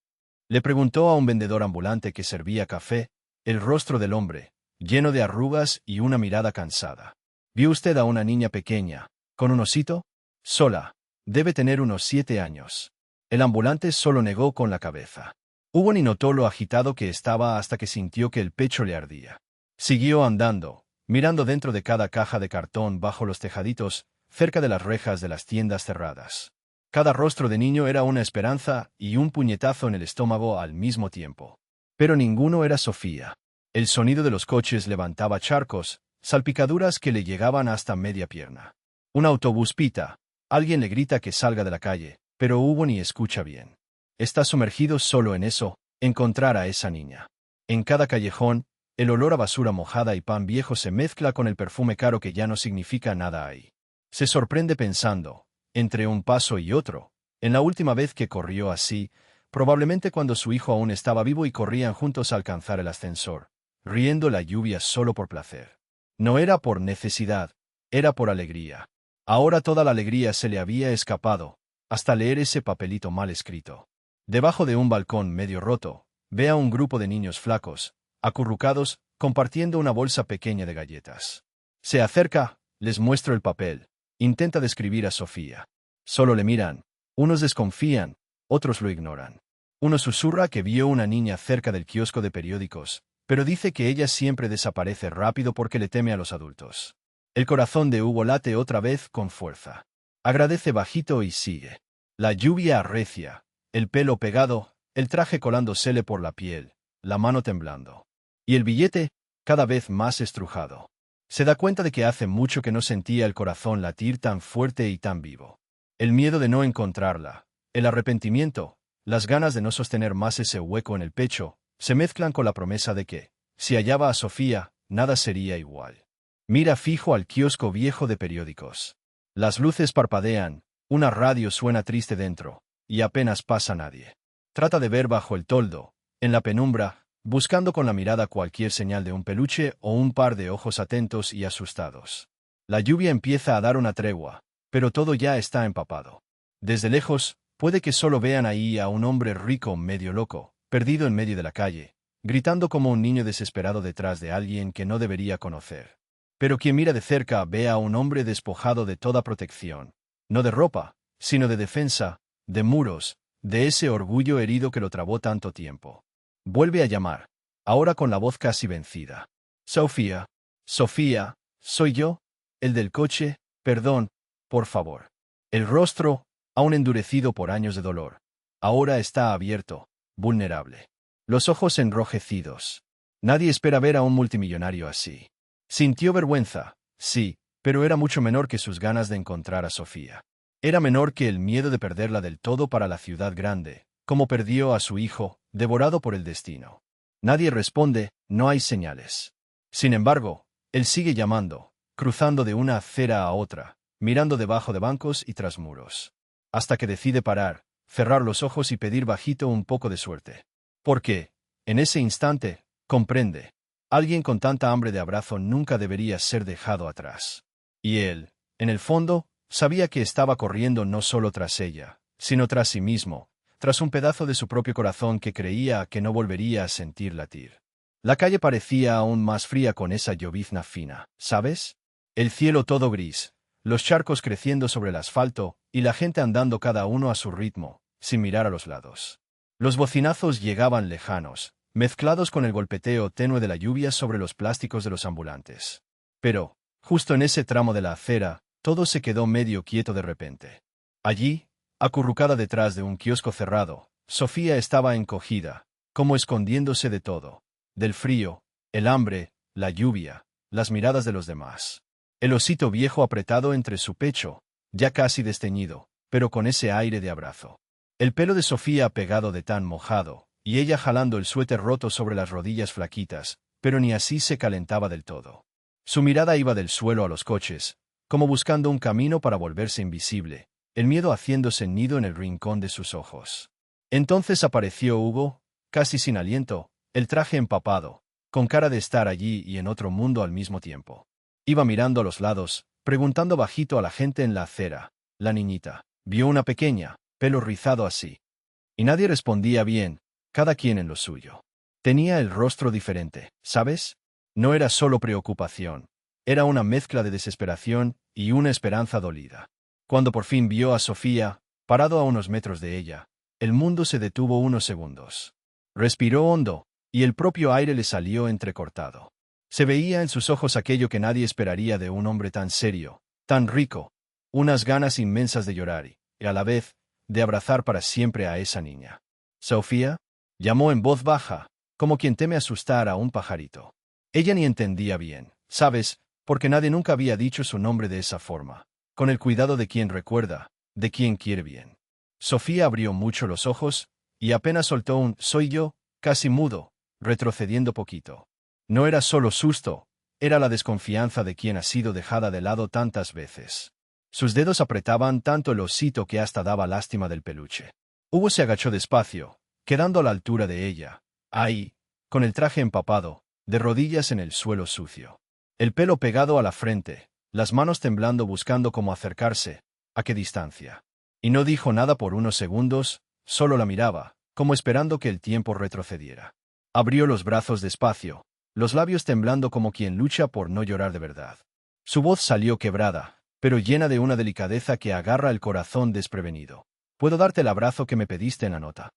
Le preguntó a un vendedor ambulante que servía café, el rostro del hombre, lleno de arrugas y una mirada cansada. ¿Vio usted a una niña pequeña, con un osito? Sola. Debe tener unos 7 años. El ambulante solo negó con la cabeza. Hugo ni notó lo agitado que estaba hasta que sintió que el pecho le ardía. Siguió andando, mirando dentro de cada caja de cartón bajo los tejaditos, cerca de las rejas de las tiendas cerradas. Cada rostro de niño era una esperanza y un puñetazo en el estómago al mismo tiempo. Pero ninguno era Sofía. El sonido de los coches levantaba charcos, salpicaduras que le llegaban hasta media pierna. Un autobús pita. Alguien le grita que salga de la calle, pero Hugo ni escucha bien. Está sumergido solo en eso, encontrar a esa niña. En cada callejón, el olor a basura mojada y pan viejo se mezcla con el perfume caro que ya no significa nada ahí. Se sorprende pensando, entre un paso y otro, en la última vez que corrió así, probablemente cuando su hijo aún estaba vivo y corrían juntos a alcanzar el ascensor, riendo la lluvia solo por placer. No era por necesidad, era por alegría. Ahora toda la alegría se le había escapado, hasta leer ese papelito mal escrito. Debajo de un balcón medio roto, ve a un grupo de niños flacos, acurrucados, compartiendo una bolsa pequeña de galletas. Se acerca, les muestra el papel, intenta describir a Sofía. Solo le miran, unos desconfían, otros lo ignoran. Uno susurra que vio una niña cerca del kiosco de periódicos, pero dice que ella siempre desaparece rápido porque le teme a los adultos. El corazón de Hugo late otra vez con fuerza. Agradece bajito y sigue. La lluvia arrecia, el pelo pegado, el traje colándosele por la piel, la mano temblando. Y el billete, cada vez más estrujado. Se da cuenta de que hace mucho que no sentía el corazón latir tan fuerte y tan vivo. El miedo de no encontrarla, el arrepentimiento, las ganas de no sostener más ese hueco en el pecho, se mezclan con la promesa de que, si hallaba a Sofía, nada sería igual. Mira fijo al kiosco viejo de periódicos. Las luces parpadean, una radio suena triste dentro, y apenas pasa nadie. Trata de ver bajo el toldo, en la penumbra, buscando con la mirada cualquier señal de un peluche o un par de ojos atentos y asustados. La lluvia empieza a dar una tregua, pero todo ya está empapado. Desde lejos, puede que solo vean ahí a un hombre rico medio loco, perdido en medio de la calle, gritando como un niño desesperado detrás de alguien que no debería conocer. Pero quien mira de cerca ve a un hombre despojado de toda protección, no de ropa, sino de defensa, de muros, de ese orgullo herido que lo trabó tanto tiempo. Vuelve a llamar, ahora con la voz casi vencida. Sofía, Sofía, ¿soy yo? El del coche, perdón, por favor. El rostro, aún endurecido por años de dolor, ahora está abierto, vulnerable. Los ojos enrojecidos. Nadie espera ver a un multimillonario así. Sintió vergüenza, sí, pero era mucho menor que sus ganas de encontrar a Sofía. Era menor que el miedo de perderla del todo para la ciudad grande, como perdió a su hijo, devorado por el destino. Nadie responde, no hay señales. Sin embargo, él sigue llamando, cruzando de una acera a otra, mirando debajo de bancos y tras muros. Hasta que decide parar, cerrar los ojos y pedir bajito un poco de suerte. Porque, en ese instante, comprende. Alguien con tanta hambre de abrazo nunca debería ser dejado atrás. Y él, en el fondo, sabía que estaba corriendo no solo tras ella, sino tras sí mismo, tras un pedazo de su propio corazón que creía que no volvería a sentir latir. La calle parecía aún más fría con esa llovizna fina, ¿sabes? El cielo todo gris, los charcos creciendo sobre el asfalto, y la gente andando cada uno a su ritmo, sin mirar a los lados. Los bocinazos llegaban lejanos, mezclados con el golpeteo tenue de la lluvia sobre los plásticos de los ambulantes. Pero, justo en ese tramo de la acera, todo se quedó medio quieto de repente. Allí, acurrucada detrás de un kiosco cerrado, Sofía estaba encogida, como escondiéndose de todo, del frío, el hambre, la lluvia, las miradas de los demás. El osito viejo apretado entre su pecho, ya casi desteñido, pero con ese aire de abrazo. El pelo de Sofía pegado de tan mojado, y ella jalando el suéter roto sobre las rodillas flaquitas, pero ni así se calentaba del todo. Su mirada iba del suelo a los coches, como buscando un camino para volverse invisible, el miedo haciéndose nido en el rincón de sus ojos. Entonces apareció Hugo, casi sin aliento, el traje empapado, con cara de estar allí y en otro mundo al mismo tiempo. Iba mirando a los lados, preguntando bajito a la gente en la acera. La niñita vio una pequeña, pelo rizado así. Y nadie respondía bien, cada quien en lo suyo. Tenía el rostro diferente, ¿sabes? No era solo preocupación. Era una mezcla de desesperación y una esperanza dolida. Cuando por fin vio a Sofía, parado a unos metros de ella, el mundo se detuvo unos segundos. Respiró hondo, y el propio aire le salió entrecortado. Se veía en sus ojos aquello que nadie esperaría de un hombre tan serio, tan rico, unas ganas inmensas de llorar y, a la vez, de abrazar para siempre a esa niña. «Sofía», llamó en voz baja, como quien teme asustar a un pajarito. Ella ni entendía bien, ¿sabes?, porque nadie nunca había dicho su nombre de esa forma, con el cuidado de quien recuerda, de quien quiere bien. Sofía abrió mucho los ojos, y apenas soltó un «soy yo», casi mudo, retrocediendo poquito. No era solo susto, era la desconfianza de quien ha sido dejada de lado tantas veces. Sus dedos apretaban tanto el osito que hasta daba lástima del peluche. Hugo se agachó despacio, quedando a la altura de ella, ahí, con el traje empapado, de rodillas en el suelo sucio. El pelo pegado a la frente, las manos temblando buscando cómo acercarse, a qué distancia. Y no dijo nada por unos segundos, solo la miraba, como esperando que el tiempo retrocediera. Abrió los brazos despacio, los labios temblando como quien lucha por no llorar de verdad. Su voz salió quebrada, pero llena de una delicadeza que agarra el corazón desprevenido. «¿Puedo darte el abrazo que me pediste en la nota?»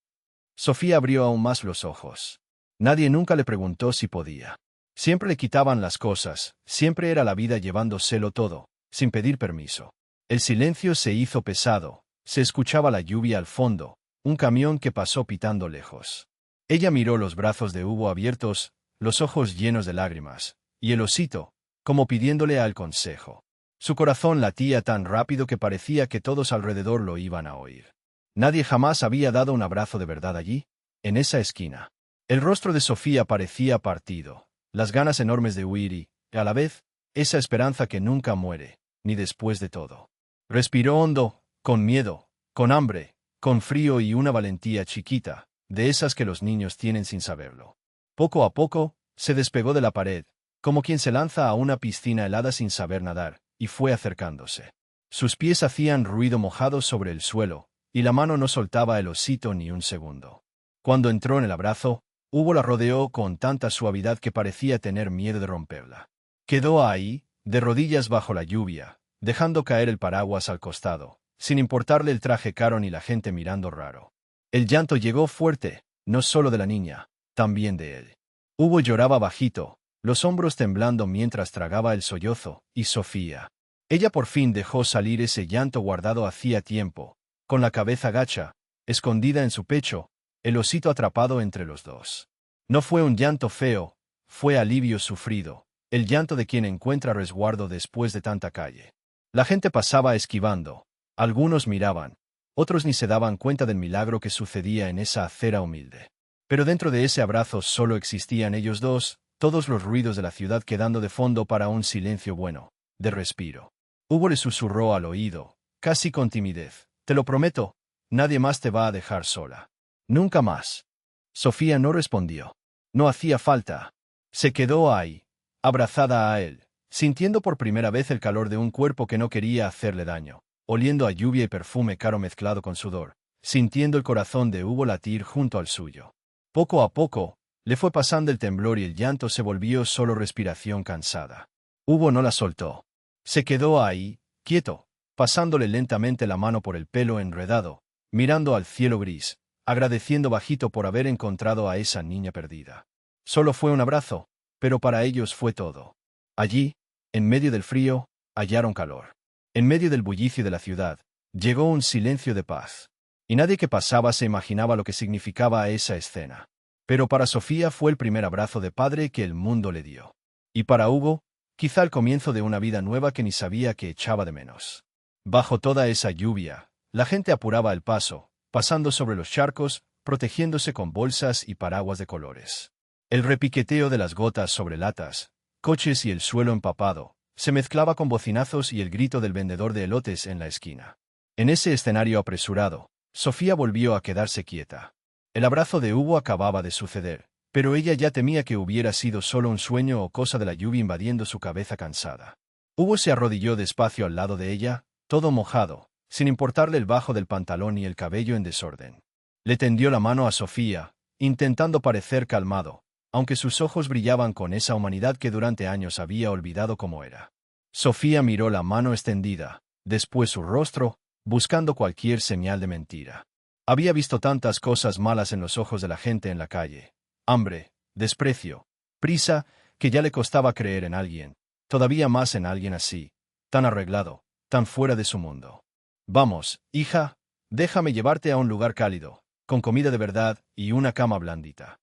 Sofía abrió aún más los ojos. Nadie nunca le preguntó si podía. Siempre le quitaban las cosas, siempre era la vida llevándoselo todo, sin pedir permiso. El silencio se hizo pesado, se escuchaba la lluvia al fondo, un camión que pasó pitando lejos. Ella miró los brazos de Hugo abiertos, los ojos llenos de lágrimas, y el osito, como pidiéndole al consejo. Su corazón latía tan rápido que parecía que todos alrededor lo iban a oír. Nadie jamás había dado un abrazo de verdad allí, en esa esquina. El rostro de Sofía parecía partido, las ganas enormes de huir y, a la vez, esa esperanza que nunca muere, ni después de todo. Respiró hondo, con miedo, con hambre, con frío y una valentía chiquita, de esas que los niños tienen sin saberlo. Poco a poco, se despegó de la pared, como quien se lanza a una piscina helada sin saber nadar, y fue acercándose. Sus pies hacían ruido mojados sobre el suelo, y la mano no soltaba el osito ni un segundo. Cuando entró en el abrazo, Hugo la rodeó con tanta suavidad que parecía tener miedo de romperla. Quedó ahí, de rodillas bajo la lluvia, dejando caer el paraguas al costado, sin importarle el traje caro ni la gente mirando raro. El llanto llegó fuerte, no solo de la niña, también de él. Hugo lloraba bajito, los hombros temblando mientras tragaba el sollozo, y Sofía. Ella por fin dejó salir ese llanto guardado hacía tiempo, con la cabeza gacha, escondida en su pecho, el osito atrapado entre los dos. No fue un llanto feo, fue alivio sufrido, el llanto de quien encuentra resguardo después de tanta calle. La gente pasaba esquivando, algunos miraban, otros ni se daban cuenta del milagro que sucedía en esa acera humilde. Pero dentro de ese abrazo solo existían ellos dos, todos los ruidos de la ciudad quedando de fondo para un silencio bueno, de respiro. Hugo le susurró al oído, casi con timidez: «Te lo prometo, nadie más te va a dejar sola. Nunca más». Sofía no respondió. No hacía falta. Se quedó ahí, abrazada a él, sintiendo por primera vez el calor de un cuerpo que no quería hacerle daño, oliendo a lluvia y perfume caro mezclado con sudor, sintiendo el corazón de Hugo latir junto al suyo. Poco a poco, le fue pasando el temblor y el llanto se volvió solo respiración cansada. Hugo no la soltó. Se quedó ahí, quieto, pasándole lentamente la mano por el pelo enredado, mirando al cielo gris, agradeciendo bajito por haber encontrado a esa niña perdida. Solo fue un abrazo, pero para ellos fue todo. Allí, en medio del frío, hallaron calor. En medio del bullicio de la ciudad, llegó un silencio de paz. Y nadie que pasaba se imaginaba lo que significaba esa escena. Pero para Sofía fue el primer abrazo de padre que el mundo le dio. Y para Hugo, quizá el comienzo de una vida nueva que ni sabía que echaba de menos. Bajo toda esa lluvia, la gente apuraba el paso, pasando sobre los charcos, protegiéndose con bolsas y paraguas de colores. El repiqueteo de las gotas sobre latas, coches y el suelo empapado, se mezclaba con bocinazos y el grito del vendedor de elotes en la esquina. En ese escenario apresurado, Sofía volvió a quedarse quieta. El abrazo de Hugo acababa de suceder, Pero ella ya temía que hubiera sido solo un sueño o cosa de la lluvia invadiendo su cabeza cansada. Hugo se arrodilló despacio al lado de ella, todo mojado, sin importarle el bajo del pantalón y el cabello en desorden. Le tendió la mano a Sofía, intentando parecer calmado, aunque sus ojos brillaban con esa humanidad que durante años había olvidado cómo era. Sofía miró la mano extendida, después su rostro, buscando cualquier señal de mentira. Había visto tantas cosas malas en los ojos de la gente en la calle: hambre, desprecio, prisa, que ya le costaba creer en alguien, todavía más en alguien así, tan arreglado, tan fuera de su mundo. Vamos, hija, déjame llevarte a un lugar cálido, con comida de verdad y una cama blandita.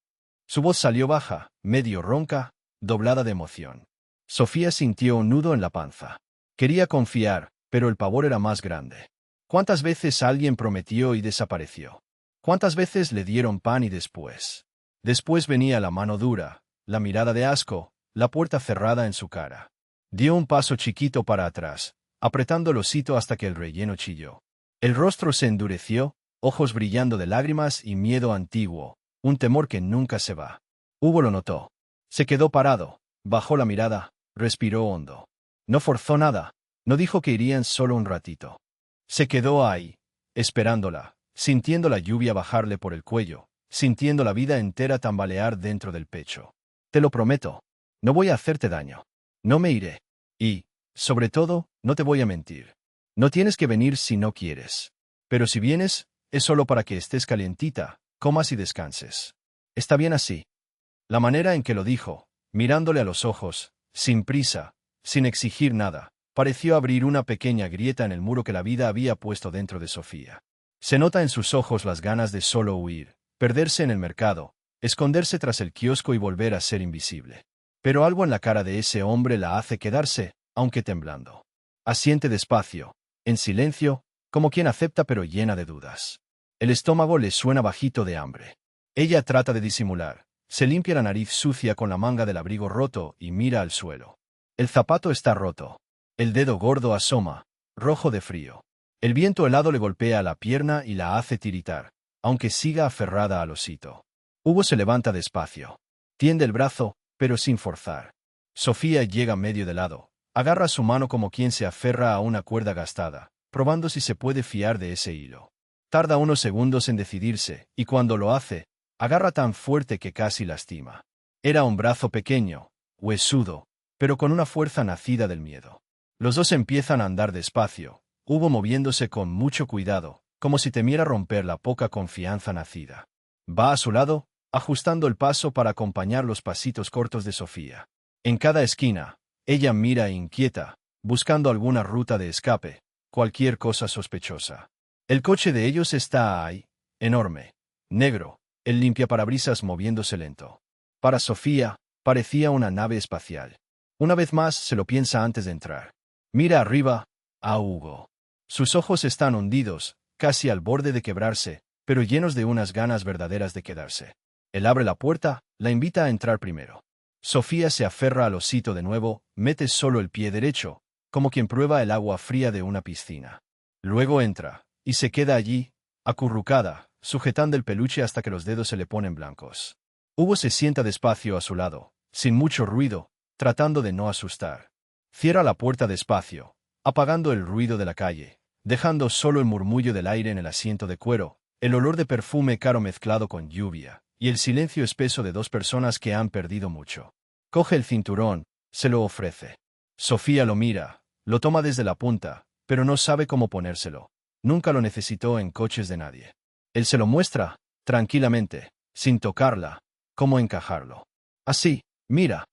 Su voz salió baja, medio ronca, doblada de emoción. Sofía sintió un nudo en la panza. Quería confiar, pero el pavor era más grande. ¿Cuántas veces alguien prometió y desapareció? ¿Cuántas veces le dieron pan y después? Después venía la mano dura, la mirada de asco, la puerta cerrada en su cara. Dio un paso chiquito para atrás, apretando el osito hasta que el relleno chilló. El rostro se endureció, ojos brillando de lágrimas y miedo antiguo, un temor que nunca se va. Hugo lo notó. Se quedó parado, bajó la mirada, respiró hondo. No forzó nada, no dijo que irían solo un ratito. Se quedó ahí, esperándola, sintiendo la lluvia bajarle por el cuello, sintiendo la vida entera tambalear dentro del pecho. Te lo prometo, no voy a hacerte daño. No me iré. Y, sobre todo, no te voy a mentir. No tienes que venir si no quieres. Pero si vienes, es solo para que estés calientita, comas y descanses. Está bien así. La manera en que lo dijo, mirándole a los ojos, sin prisa, sin exigir nada, pareció abrir una pequeña grieta en el muro que la vida había puesto dentro de Sofía. Se nota en sus ojos las ganas de solo huir, perderse en el mercado, esconderse tras el kiosco y volver a ser invisible. Pero algo en la cara de ese hombre la hace quedarse, aunque temblando. Asiente despacio, en silencio, como quien acepta pero llena de dudas. El estómago le suena bajito de hambre. Ella trata de disimular, se limpia la nariz sucia con la manga del abrigo roto y mira al suelo. El zapato está roto. El dedo gordo asoma, rojo de frío. El viento helado le golpea la pierna y la hace tiritar, aunque siga aferrada al osito. Hugo se levanta despacio. Tiende el brazo, pero sin forzar. Sofía llega medio de lado, agarra su mano como quien se aferra a una cuerda gastada, probando si se puede fiar de ese hilo. Tarda unos segundos en decidirse, y cuando lo hace, agarra tan fuerte que casi lastima. Era un brazo pequeño, huesudo, pero con una fuerza nacida del miedo. Los dos empiezan a andar despacio, Hugo moviéndose con mucho cuidado, como si temiera romper la poca confianza nacida. Va a su lado, ajustando el paso para acompañar los pasitos cortos de Sofía. En cada esquina, ella mira inquieta, buscando alguna ruta de escape, cualquier cosa sospechosa. El coche de ellos está ahí, enorme, negro, el limpiaparabrisas moviéndose lento. Para Sofía, parecía una nave espacial. Una vez más se lo piensa antes de entrar. Mira arriba, a Hugo. Sus ojos están hundidos, casi al borde de quebrarse, pero llenos de unas ganas verdaderas de quedarse. Él abre la puerta, la invita a entrar primero. Sofía se aferra al osito de nuevo, mete solo el pie derecho, como quien prueba el agua fría de una piscina. Luego entra, y se queda allí, acurrucada, sujetando el peluche hasta que los dedos se le ponen blancos. Hugo se sienta despacio a su lado, sin mucho ruido, tratando de no asustar. Cierra la puerta despacio, apagando el ruido de la calle, dejando solo el murmullo del aire en el asiento de cuero, el olor de perfume caro mezclado con lluvia, y el silencio espeso de dos personas que han perdido mucho. Coge el cinturón, se lo ofrece. Sofía lo mira, lo toma desde la punta, pero no sabe cómo ponérselo. Nunca lo necesitó en coches de nadie. Él se lo muestra, tranquilamente, sin tocarla, cómo encajarlo. Así, mira.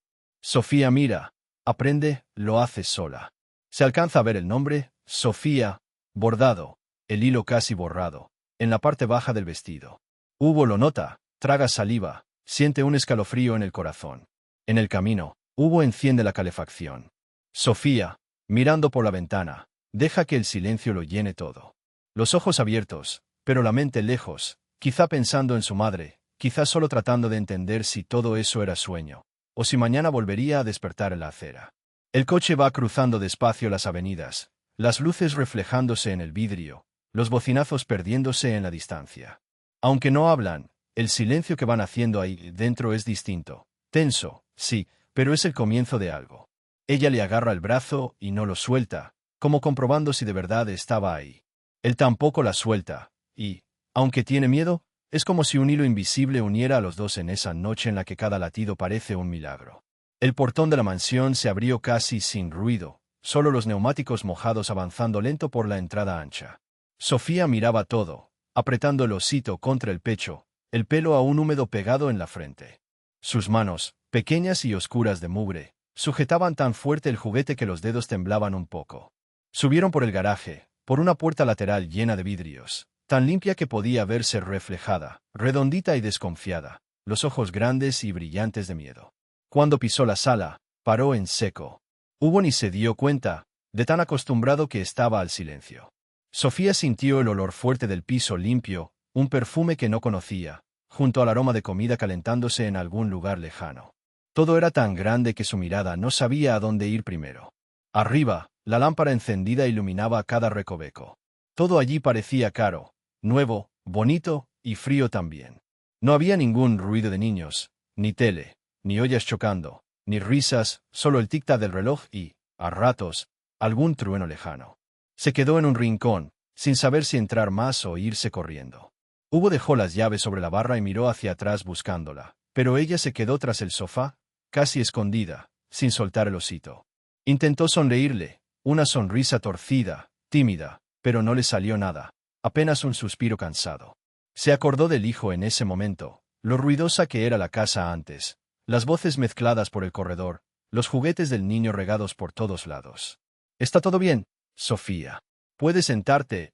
Sofía mira, aprende, lo hace sola. Se alcanza a ver el nombre, Sofía, bordado, el hilo casi borrado, en la parte baja del vestido. Hugo lo nota, traga saliva, siente un escalofrío en el corazón. En el camino, Hugo enciende la calefacción. Sofía, mirando por la ventana, deja que el silencio lo llene todo. Los ojos abiertos, pero la mente lejos, quizá pensando en su madre, quizá solo tratando de entender si todo eso era sueño, o si mañana volvería a despertar en la acera. El coche va cruzando despacio las avenidas, las luces reflejándose en el vidrio, los bocinazos perdiéndose en la distancia. Aunque no hablan, El silencio que van haciendo ahí dentro es distinto. Tenso, sí, pero es el comienzo de algo. Ella le agarra el brazo y no lo suelta, como comprobando si de verdad estaba ahí. Él tampoco la suelta, y, aunque tiene miedo, es como si un hilo invisible uniera a los dos en esa noche en la que cada latido parece un milagro. El portón de la mansión se abrió casi sin ruido, solo los neumáticos mojados avanzando lento por la entrada ancha. Sofía miraba todo, apretando el osito contra el pecho, el pelo aún húmedo pegado en la frente. Sus manos, pequeñas y oscuras de mugre, sujetaban tan fuerte el juguete que los dedos temblaban un poco. Subieron por el garaje, por una puerta lateral llena de vidrios, tan limpia que podía verse reflejada, redondita y desconfiada, los ojos grandes y brillantes de miedo. Cuando pisó la sala, paró en seco. Hugo ni se dio cuenta, de tan acostumbrado que estaba al silencio. Sofía sintió el olor fuerte del piso limpio, un perfume que no conocía, junto al aroma de comida calentándose en algún lugar lejano. Todo era tan grande que su mirada no sabía a dónde ir primero. Arriba, la lámpara encendida iluminaba cada recoveco. Todo allí parecía caro, nuevo, bonito y frío también. No había ningún ruido de niños, ni tele, ni ollas chocando, ni risas, solo el tic-tac del reloj y, a ratos, algún trueno lejano. Se quedó en un rincón, sin saber si entrar más o irse corriendo. Hugo dejó las llaves sobre la barra y miró hacia atrás buscándola, pero ella se quedó tras el sofá, casi escondida, sin soltar el osito. Intentó sonreírle, una sonrisa torcida, tímida, pero no le salió nada, apenas un suspiro cansado. Se acordó del hijo en ese momento, lo ruidosa que era la casa antes, las voces mezcladas por el corredor, los juguetes del niño regados por todos lados. ¿Está todo bien, Sofía? ¿Puedes sentarte?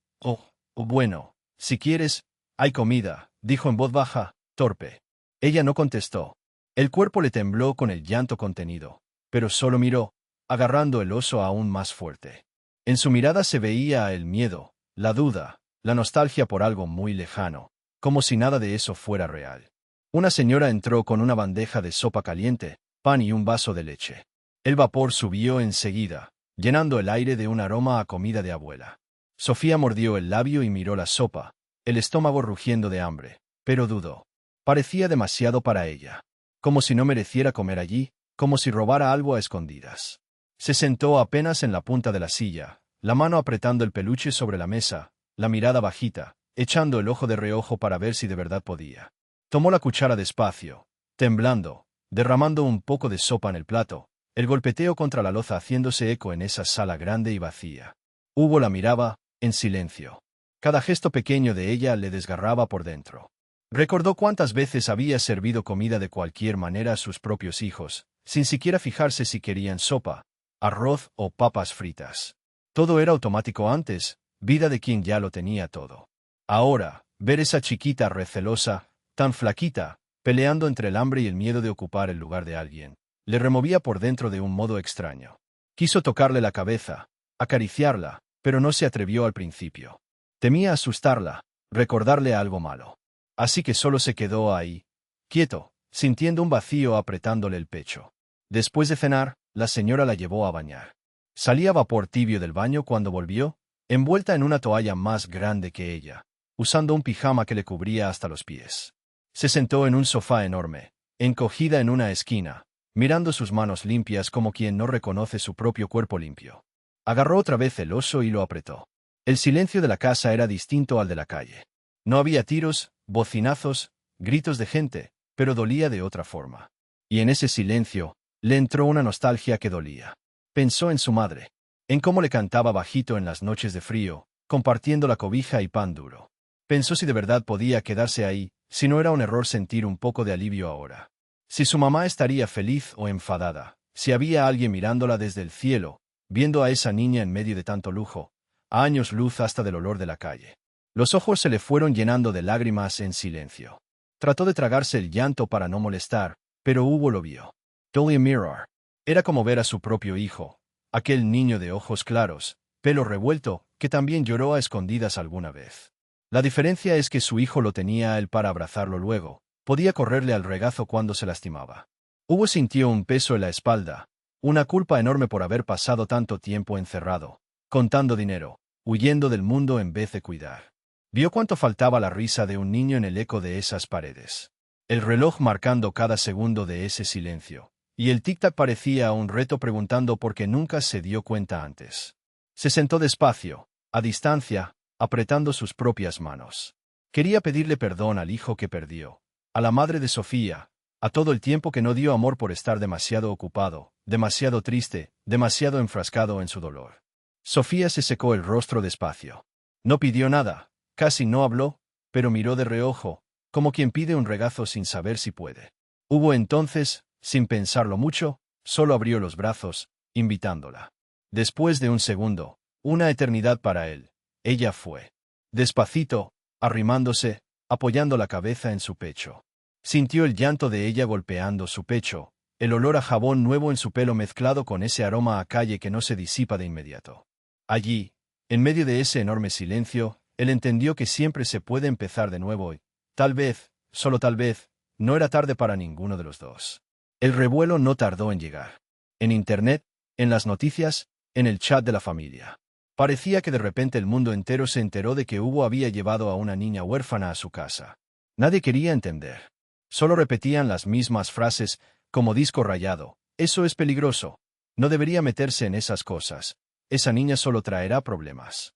Bueno, si quieres, hay comida, dijo en voz baja, torpe. Ella no contestó. El cuerpo le tembló con el llanto contenido, pero solo miró, agarrando el oso aún más fuerte. En su mirada se veía el miedo, la duda, la nostalgia por algo muy lejano, como si nada de eso fuera real. Una señora entró con una bandeja de sopa caliente, pan y un vaso de leche. El vapor subió enseguida, llenando el aire de un aroma a comida de abuela. Sofía mordió el labio y miró la sopa, el estómago rugiendo de hambre, pero dudó. Parecía demasiado para ella. Como si no mereciera comer allí, como si robara algo a escondidas. Se sentó apenas en la punta de la silla, la mano apretando el peluche sobre la mesa, la mirada bajita, echando el ojo de reojo para ver si de verdad podía. Tomó la cuchara despacio, temblando, derramando un poco de sopa en el plato, el golpeteo contra la loza haciéndose eco en esa sala grande y vacía. Hugo la miraba, en silencio. Cada gesto pequeño de ella le desgarraba por dentro. Recordó cuántas veces había servido comida de cualquier manera a sus propios hijos, sin siquiera fijarse si querían sopa, arroz o papas fritas. Todo era automático antes, vida de quien ya lo tenía todo. Ahora, ver esa chiquita recelosa, tan flaquita, peleando entre el hambre y el miedo de ocupar el lugar de alguien, le removía por dentro de un modo extraño. Quiso tocarle la cabeza, acariciarla, pero no se atrevió al principio. Temía asustarla, recordarle algo malo. Así que solo se quedó ahí, quieto, sintiendo un vacío apretándole el pecho. Después de cenar, la señora la llevó a bañar. Salía vapor tibio del baño cuando volvió, envuelta en una toalla más grande que ella, usando un pijama que le cubría hasta los pies. Se sentó en un sofá enorme, encogida en una esquina, mirando sus manos limpias como quien no reconoce su propio cuerpo limpio. Agarró otra vez el oso y lo apretó. El silencio de la casa era distinto al de la calle. No había tiros, bocinazos, gritos de gente, pero dolía de otra forma. Y en ese silencio, le entró una nostalgia que dolía. Pensó en su madre, en cómo le cantaba bajito en las noches de frío, compartiendo la cobija y pan duro. Pensó si de verdad podía quedarse ahí, si no era un error sentir un poco de alivio ahora. Si su mamá estaría feliz o enfadada, si había alguien mirándola desde el cielo, viendo a esa niña en medio de tanto lujo, a años luz hasta del olor de la calle. Los ojos se le fueron llenando de lágrimas en silencio. Trató de tragarse el llanto para no molestar, pero Hugo lo vio. Dolly Mirror. Era como ver a su propio hijo, aquel niño de ojos claros, pelo revuelto, que también lloró a escondidas alguna vez. La diferencia es que su hijo lo tenía a él para abrazarlo luego, podía correrle al regazo cuando se lastimaba. Hugo sintió un peso en la espalda, una culpa enorme por haber pasado tanto tiempo encerrado, contando dinero, huyendo del mundo en vez de cuidar. Vio cuánto faltaba la risa de un niño en el eco de esas paredes. El reloj marcando cada segundo de ese silencio. Y el tic-tac parecía un reto preguntando por qué nunca se dio cuenta antes. Se sentó despacio, a distancia, apretando sus propias manos. Quería pedirle perdón al hijo que perdió, a la madre de Sofía, a todo el tiempo que no dio amor por estar demasiado ocupado, demasiado triste, demasiado enfrascado en su dolor. Sofía se secó el rostro despacio. No pidió nada, casi no habló, pero miró de reojo, como quien pide un regazo sin saber si puede. Hubo entonces, sin pensarlo mucho, solo abrió los brazos, invitándola. Después de un segundo, una eternidad para él, ella fue. Despacito, arrimándose, apoyando la cabeza en su pecho. Sintió el llanto de ella golpeando su pecho, el olor a jabón nuevo en su pelo mezclado con ese aroma a calle que no se disipa de inmediato. Allí, en medio de ese enorme silencio, él entendió que siempre se puede empezar de nuevo y, tal vez, solo tal vez, no era tarde para ninguno de los dos. El revuelo no tardó en llegar. En Internet, en las noticias, en el chat de la familia. Parecía que de repente el mundo entero se enteró de que Hugo había llevado a una niña huérfana a su casa. Nadie quería entender. Solo repetían las mismas frases, como disco rayado. Eso es peligroso. No debería meterse en esas cosas. Esa niña solo traerá problemas.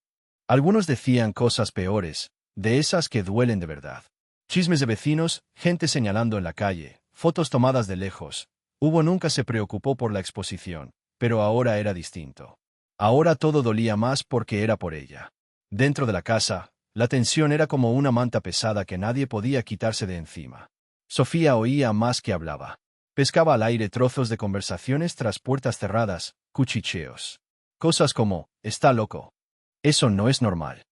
Algunos decían cosas peores, de esas que duelen de verdad. Chismes de vecinos, gente señalando en la calle, fotos tomadas de lejos. Hugo nunca se preocupó por la exposición, pero ahora era distinto. Ahora todo dolía más porque era por ella. Dentro de la casa, la tensión era como una manta pesada que nadie podía quitarse de encima. Sofía oía más que hablaba. Pescaba al aire trozos de conversaciones tras puertas cerradas, cuchicheos. Cosas como, está loco. Eso no es normal.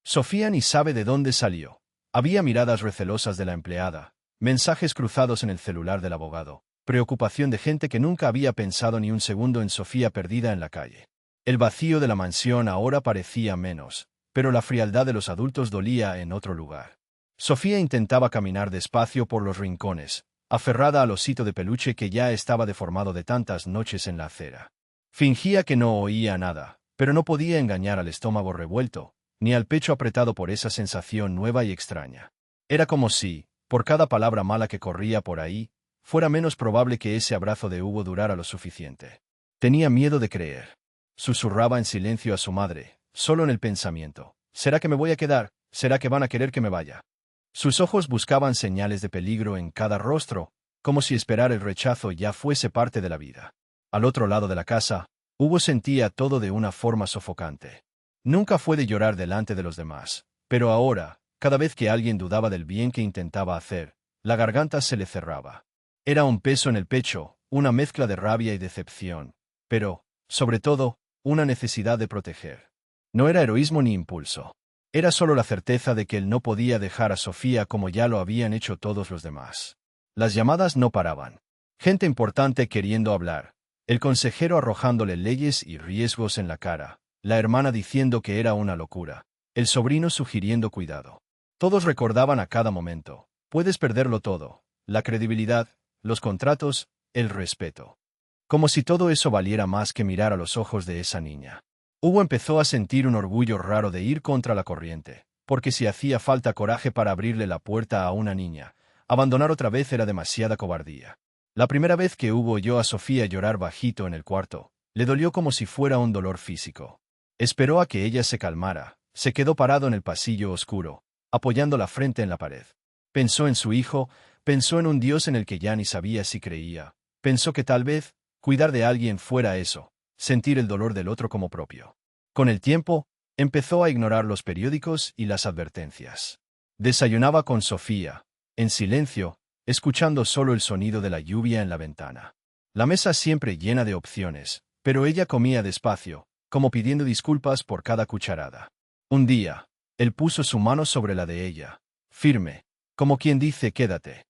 Sofía ni sabe de dónde salió. Había miradas recelosas de la empleada, mensajes cruzados en el celular del abogado, preocupación de gente que nunca había pensado ni un segundo en Sofía perdida en la calle. El vacío de la mansión ahora parecía menos, pero la frialdad de los adultos dolía en otro lugar. Sofía intentaba caminar despacio por los rincones, aferrada al osito de peluche que ya estaba deformado de tantas noches en la acera. Fingía que no oía nada, pero no podía engañar al estómago revuelto, ni al pecho apretado por esa sensación nueva y extraña. Era como si, por cada palabra mala que corría por ahí, fuera menos probable que ese abrazo de Hugo durara lo suficiente. Tenía miedo de creer. Susurraba en silencio a su madre, solo en el pensamiento. ¿Será que me voy a quedar? ¿Será que van a querer que me vaya? Sus ojos buscaban señales de peligro en cada rostro, como si esperar el rechazo ya fuese parte de la vida. Al otro lado de la casa, Hugo sentía todo de una forma sofocante. Nunca fue de llorar delante de los demás, pero ahora, cada vez que alguien dudaba del bien que intentaba hacer, la garganta se le cerraba. Era un peso en el pecho, una mezcla de rabia y decepción, pero, sobre todo, una necesidad de proteger. No era heroísmo ni impulso. Era solo la certeza de que él no podía dejar a Sofía como ya lo habían hecho todos los demás. Las llamadas no paraban. Gente importante queriendo hablar, el consejero arrojándole leyes y riesgos en la cara, la hermana diciendo que era una locura, el sobrino sugiriendo cuidado. Todos recordaban a cada momento, puedes perderlo todo, la credibilidad, los contratos, el respeto. Como si todo eso valiera más que mirar a los ojos de esa niña. Hugo empezó a sentir un orgullo raro de ir contra la corriente, porque si hacía falta coraje para abrirle la puerta a una niña, abandonar otra vez era demasiada cobardía. La primera vez que Hugo oyó a Sofía llorar bajito en el cuarto, le dolió como si fuera un dolor físico. Esperó a que ella se calmara, se quedó parado en el pasillo oscuro, apoyando la frente en la pared. Pensó en su hijo, pensó en un Dios en el que ya ni sabía si creía, pensó que tal vez, cuidar de alguien fuera eso, sentir el dolor del otro como propio. Con el tiempo, empezó a ignorar los periódicos y las advertencias. Desayunaba con Sofía, en silencio, escuchando solo el sonido de la lluvia en la ventana. La mesa siempre llena de opciones, pero ella comía despacio, como pidiendo disculpas por cada cucharada. Un día, él puso su mano sobre la de ella, firme, como quien dice quédate.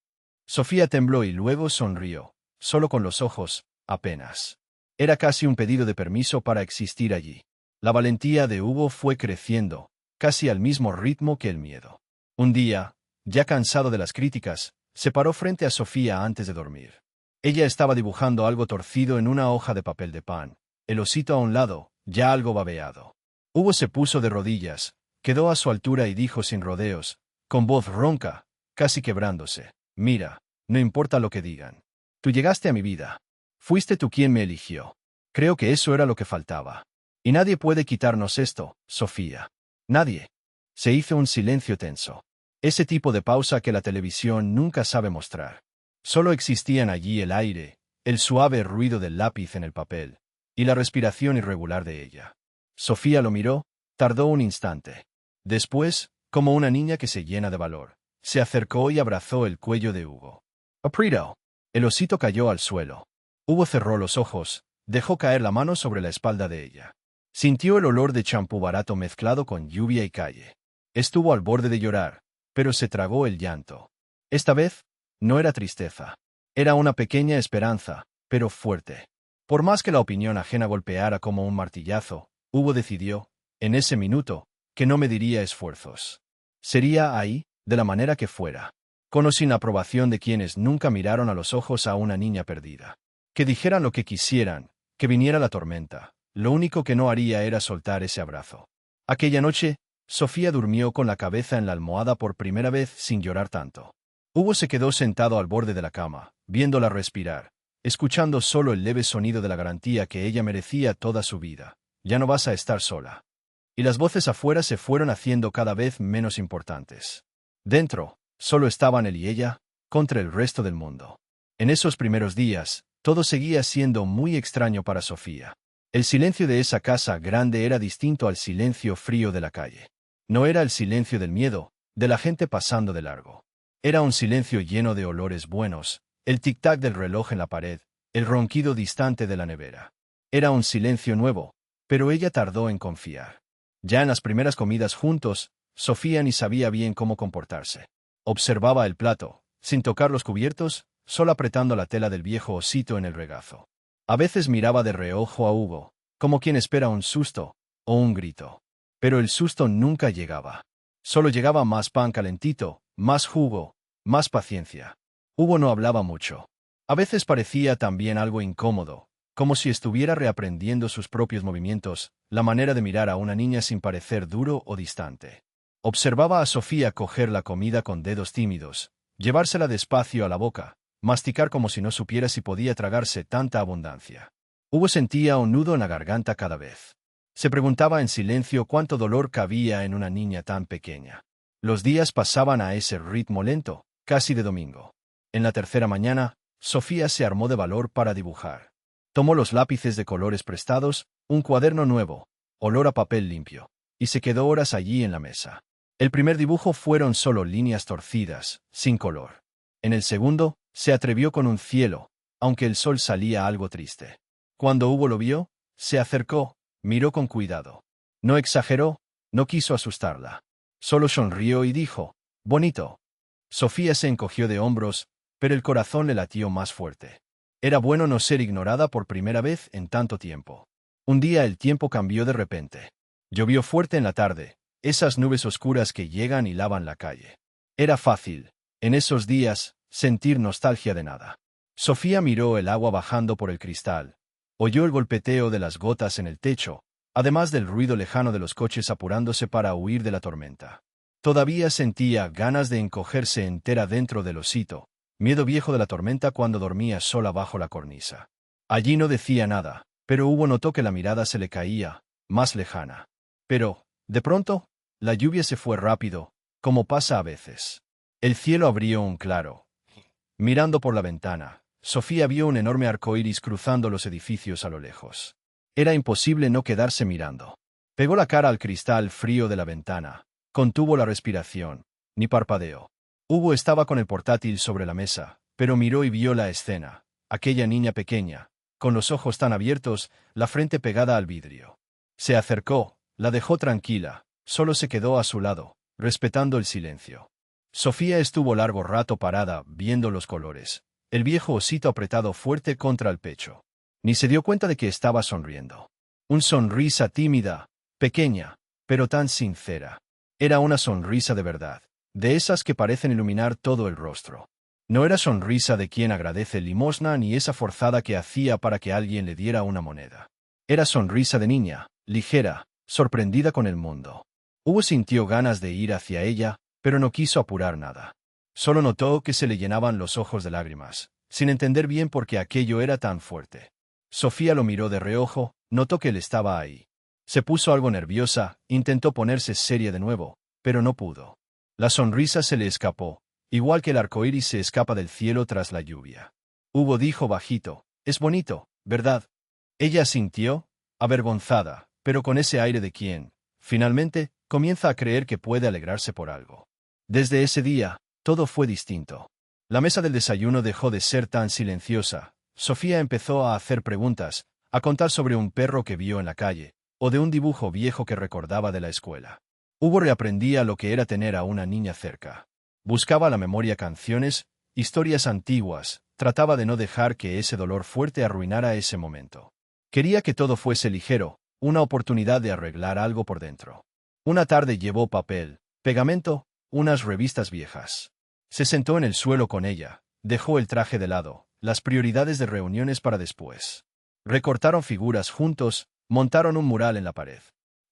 Sofía tembló y luego sonrió, solo con los ojos, apenas. Era casi un pedido de permiso para existir allí. La valentía de Hugo fue creciendo, casi al mismo ritmo que el miedo. Un día, ya cansado de las críticas, se paró frente a Sofía antes de dormir. Ella estaba dibujando algo torcido en una hoja de papel de pan, el osito a un lado, ya algo babeado. Hugo se puso de rodillas, Quedó a su altura y dijo sin rodeos, con voz ronca, casi quebrándose, mira, no importa lo que digan. Tú llegaste a mi vida. Fuiste tú quien me eligió. Creo que eso era lo que faltaba. Y nadie puede quitarnos esto, Sofía. Nadie. Se hizo un silencio tenso. Ese tipo de pausa que la televisión nunca sabe mostrar. Solo existían allí el aire, el suave ruido del lápiz en el papel, y la respiración irregular de ella. Sofía lo miró, tardó un instante. Después, como una niña que se llena de valor, se acercó y abrazó el cuello de Hugo. Aprieto. El osito cayó al suelo. Hugo cerró los ojos, dejó caer la mano sobre la espalda de ella. Sintió el olor de champú barato mezclado con lluvia y calle. Estuvo al borde de llorar, pero se tragó el llanto. Esta vez, no era tristeza. Era una pequeña esperanza, pero fuerte. Por más que la opinión ajena golpeara como un martillazo, Hugo decidió, en ese minuto, que no mediría esfuerzos. Sería ahí, de la manera que fuera. Con o sin aprobación de quienes nunca miraron a los ojos a una niña perdida. Que dijeran lo que quisieran, que viniera la tormenta, lo único que no haría era soltar ese abrazo. Aquella noche, Sofía durmió con la cabeza en la almohada por primera vez sin llorar tanto. Hugo se quedó sentado al borde de la cama, viéndola respirar, escuchando solo el leve sonido de la garantía que ella merecía toda su vida. Ya no vas a estar sola. Y las voces afuera se fueron haciendo cada vez menos importantes. Dentro, solo estaban él y ella, contra el resto del mundo. En esos primeros días, todo seguía siendo muy extraño para Sofía. El silencio de esa casa grande era distinto al silencio frío de la calle. No era el silencio del miedo, de la gente pasando de largo. Era un silencio lleno de olores buenos, el tic-tac del reloj en la pared, el ronquido distante de la nevera. Era un silencio nuevo, pero ella tardó en confiar. Ya en las primeras comidas juntos, Sofía ni sabía bien cómo comportarse. Observaba el plato, sin tocar los cubiertos, solo apretando la tela del viejo osito en el regazo. A veces miraba de reojo a Hugo, como quien espera un susto o un grito. Pero el susto nunca llegaba. Solo llegaba más pan calentito, más jugo, más paciencia. Hugo no hablaba mucho. A veces parecía también algo incómodo, como si estuviera reaprendiendo sus propios movimientos, la manera de mirar a una niña sin parecer duro o distante. Observaba a Sofía coger la comida con dedos tímidos, llevársela despacio a la boca, masticar como si no supiera si podía tragarse tanta abundancia. Hugo sentía un nudo en la garganta cada vez. Se preguntaba en silencio cuánto dolor cabía en una niña tan pequeña. Los días pasaban a ese ritmo lento, casi de domingo. En la tercera mañana, Sofía se armó de valor para dibujar. Tomó los lápices de colores prestados, un cuaderno nuevo, olor a papel limpio, y se quedó horas allí en la mesa. El primer dibujo fueron solo líneas torcidas, sin color. En el segundo, se atrevió con un cielo, aunque el sol salía algo triste. Cuando Hugo lo vio, se acercó, miró con cuidado. No exageró, no quiso asustarla. Solo sonrió y dijo, «Bonito». Sofía se encogió de hombros, pero el corazón le latió más fuerte. Era bueno no ser ignorada por primera vez en tanto tiempo. Un día el tiempo cambió de repente. Llovió fuerte en la tarde, esas nubes oscuras que llegan y lavan la calle. Era fácil, en esos días, sentir nostalgia de nada. Sofía miró el agua bajando por el cristal. Oyó el golpeteo de las gotas en el techo, además del ruido lejano de los coches apurándose para huir de la tormenta. Todavía sentía ganas de encogerse entera dentro del osito, miedo viejo de la tormenta cuando dormía sola bajo la cornisa. Allí no decía nada, pero Hugo notó que la mirada se le caía, más lejana. Pero, de pronto, la lluvia se fue rápido, como pasa a veces. El cielo abrió un claro. Mirando por la ventana, Sofía vio un enorme arco iris cruzando los edificios a lo lejos. Era imposible no quedarse mirando. Pegó la cara al cristal frío de la ventana, contuvo la respiración, ni parpadeó. Hugo estaba con el portátil sobre la mesa, pero miró y vio la escena, aquella niña pequeña, con los ojos tan abiertos, la frente pegada al vidrio. Se acercó, la dejó tranquila, solo se quedó a su lado, respetando el silencio. Sofía estuvo largo rato parada, viendo los colores, el viejo osito apretado fuerte contra el pecho. Ni se dio cuenta de que estaba sonriendo. Una sonrisa tímida, pequeña, pero tan sincera. Era una sonrisa de verdad, de esas que parecen iluminar todo el rostro. No era sonrisa de quien agradece limosna ni esa forzada que hacía para que alguien le diera una moneda. Era sonrisa de niña, ligera, sorprendida con el mundo. Hugo sintió ganas de ir hacia ella, pero no quiso apurar nada. Solo notó que se le llenaban los ojos de lágrimas, sin entender bien por qué aquello era tan fuerte. Sofía lo miró de reojo, notó que él estaba ahí. Se puso algo nerviosa, intentó ponerse seria de nuevo, pero no pudo. La sonrisa se le escapó, igual que el arco iris se escapa del cielo tras la lluvia. Hugo dijo bajito: «Es bonito, ¿verdad?». Ella asintió, avergonzada, pero con ese aire de quien, finalmente, comienza a creer que puede alegrarse por algo. Desde ese día, todo fue distinto. La mesa del desayuno dejó de ser tan silenciosa. Sofía empezó a hacer preguntas, a contar sobre un perro que vio en la calle, o de un dibujo viejo que recordaba de la escuela. Hugo reaprendía lo que era tener a una niña cerca. Buscaba a la memoria canciones, historias antiguas, trataba de no dejar que ese dolor fuerte arruinara ese momento. Quería que todo fuese ligero, una oportunidad de arreglar algo por dentro. Una tarde llevó papel, pegamento, unas revistas viejas. Se sentó en el suelo con ella, dejó el traje de lado, las prioridades de reuniones para después. Recortaron figuras juntos, montaron un mural en la pared.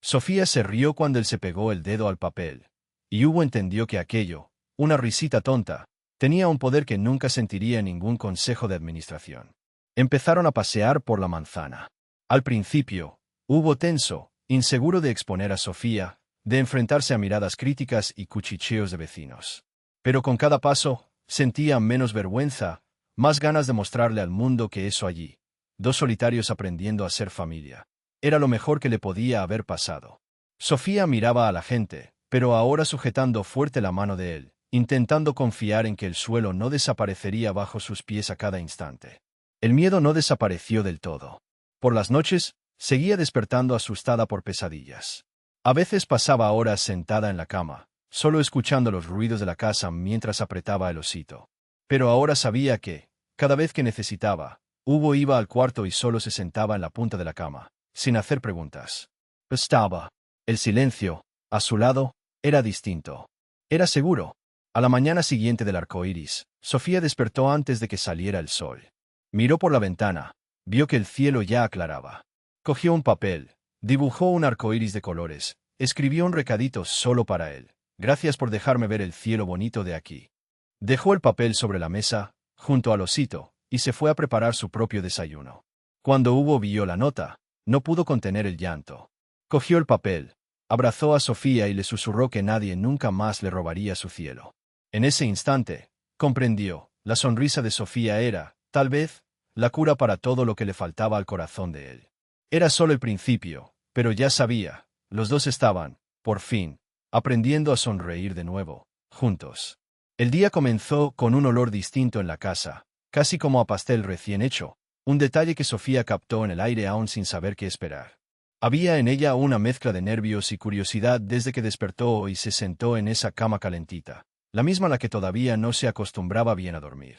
Sofía se rió cuando él se pegó el dedo al papel, y Hugo entendió que aquello, una risita tonta, tenía un poder que nunca sentiría en ningún consejo de administración. Empezaron a pasear por la manzana. Al principio, Hugo tenso, inseguro de exponer a Sofía, de enfrentarse a miradas críticas y cuchicheos de vecinos. Pero con cada paso, sentía menos vergüenza, más ganas de mostrarle al mundo que eso allí, dos solitarios aprendiendo a ser familia, era lo mejor que le podía haber pasado. Sofía miraba a la gente, pero ahora sujetando fuerte la mano de él, intentando confiar en que el suelo no desaparecería bajo sus pies a cada instante. El miedo no desapareció del todo. Por las noches, seguía despertando asustada por pesadillas. A veces pasaba horas sentada en la cama, solo escuchando los ruidos de la casa mientras apretaba el osito. Pero ahora sabía que, cada vez que necesitaba, Hugo iba al cuarto y solo se sentaba en la punta de la cama, sin hacer preguntas. Estaba. El silencio, a su lado, era distinto. Era seguro. A la mañana siguiente del arco iris, Sofía despertó antes de que saliera el sol. Miró por la ventana, vio que el cielo ya aclaraba. Cogió un papel, dibujó un arco iris de colores, escribió un recadito solo para él. «Gracias por dejarme ver el cielo bonito de aquí». Dejó el papel sobre la mesa, junto al osito, y se fue a preparar su propio desayuno. Cuando Hugo vio la nota, no pudo contener el llanto. Cogió el papel, abrazó a Sofía y le susurró que nadie nunca más le robaría su cielo. En ese instante, comprendió, la sonrisa de Sofía era, tal vez, la cura para todo lo que le faltaba al corazón de él. Era solo el principio, pero ya sabía, los dos estaban, por fin, aprendiendo a sonreír de nuevo, juntos. El día comenzó con un olor distinto en la casa, casi como a pastel recién hecho, un detalle que Sofía captó en el aire aún sin saber qué esperar. Había en ella una mezcla de nervios y curiosidad desde que despertó y se sentó en esa cama calentita, la misma a la que todavía no se acostumbraba bien a dormir.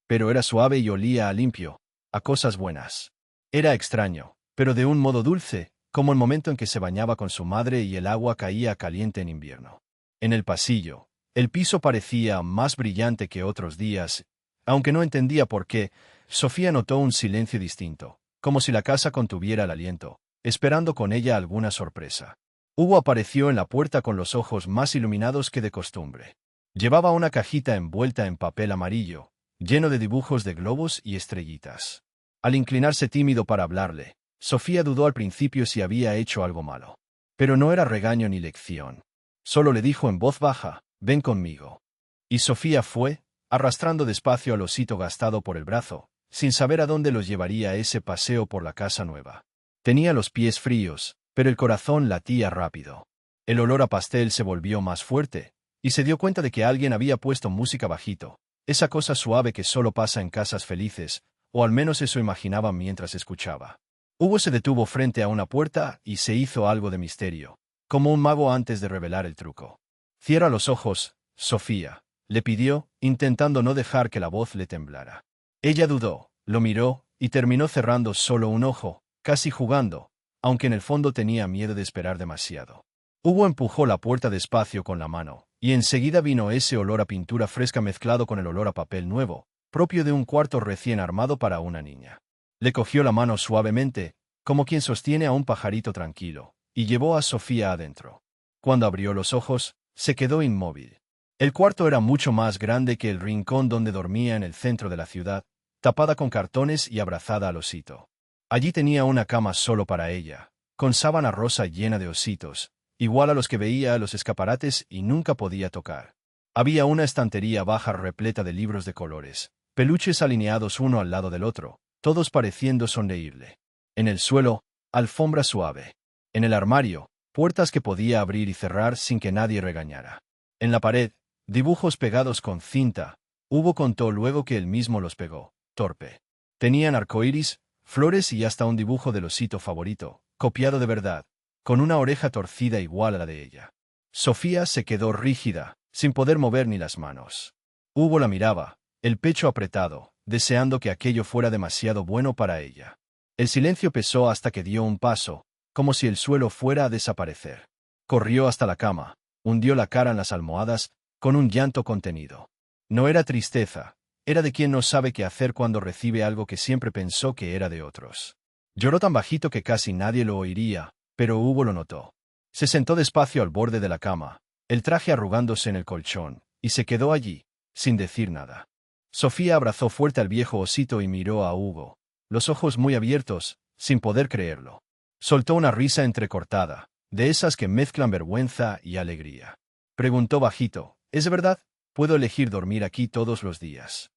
Pero era suave y olía a limpio, a cosas buenas. Era extraño, pero de un modo dulce, como el momento en que se bañaba con su madre y el agua caía caliente en invierno. En el pasillo, el piso parecía más brillante que otros días, aunque no entendía por qué. Sofía notó un silencio distinto, como si la casa contuviera el aliento, esperando con ella alguna sorpresa. Hugo apareció en la puerta con los ojos más iluminados que de costumbre. Llevaba una cajita envuelta en papel amarillo, lleno de dibujos de globos y estrellitas. Al inclinarse tímido para hablarle, Sofía dudó al principio si había hecho algo malo. Pero no era regaño ni lección. Solo le dijo en voz baja: «Ven conmigo». Y Sofía fue, arrastrando despacio al osito gastado por el brazo, sin saber a dónde los llevaría ese paseo por la casa nueva. Tenía los pies fríos, pero el corazón latía rápido. El olor a pastel se volvió más fuerte, y se dio cuenta de que alguien había puesto música bajito, esa cosa suave que solo pasa en casas felices, o al menos eso imaginaba mientras escuchaba. Hugo se detuvo frente a una puerta y se hizo algo de misterio, como un mago antes de revelar el truco. «Cierra los ojos, Sofía», le pidió, intentando no dejar que la voz le temblara. Ella dudó, lo miró, y terminó cerrando solo un ojo, casi jugando, aunque en el fondo tenía miedo de esperar demasiado. Hugo empujó la puerta despacio con la mano, y enseguida vino ese olor a pintura fresca mezclado con el olor a papel nuevo, propio de un cuarto recién armado para una niña. Le cogió la mano suavemente, como quien sostiene a un pajarito tranquilo, y llevó a Sofía adentro. Cuando abrió los ojos, se quedó inmóvil. El cuarto era mucho más grande que el rincón donde dormía en el centro de la ciudad, tapada con cartones y abrazada al osito. Allí tenía una cama solo para ella, con sábana rosa llena de ositos, igual a los que veía a los escaparates y nunca podía tocar. Había una estantería baja repleta de libros de colores, peluches alineados uno al lado del otro, todos pareciendo sonreírle. En el suelo, alfombra suave. En el armario, puertas que podía abrir y cerrar sin que nadie regañara. En la pared, dibujos pegados con cinta. Hugo contó luego que él mismo los pegó, torpe. Tenían arcoíris, flores y hasta un dibujo del osito favorito, copiado de verdad, con una oreja torcida igual a la de ella. Sofía se quedó rígida, sin poder mover ni las manos. Hugo la miraba, el pecho apretado, deseando que aquello fuera demasiado bueno para ella. El silencio pesó hasta que dio un paso, como si el suelo fuera a desaparecer. Corrió hasta la cama, hundió la cara en las almohadas, con un llanto contenido. No era tristeza, era de quien no sabe qué hacer cuando recibe algo que siempre pensó que era de otros. Lloró tan bajito que casi nadie lo oiría, pero Hugo lo notó. Se sentó despacio al borde de la cama, el traje arrugándose en el colchón, y se quedó allí, sin decir nada. Sofía abrazó fuerte al viejo osito y miró a Hugo, los ojos muy abiertos, sin poder creerlo. Soltó una risa entrecortada, de esas que mezclan vergüenza y alegría. Preguntó bajito, ¿es verdad? ¿Puedo elegir dormir aquí todos los días?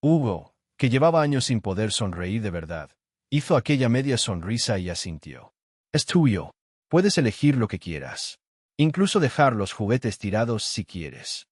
Hugo, que llevaba años sin poder sonreír de verdad, hizo aquella media sonrisa y asintió. Es tuyo. Puedes elegir lo que quieras. Incluso dejar los juguetes tirados si quieres.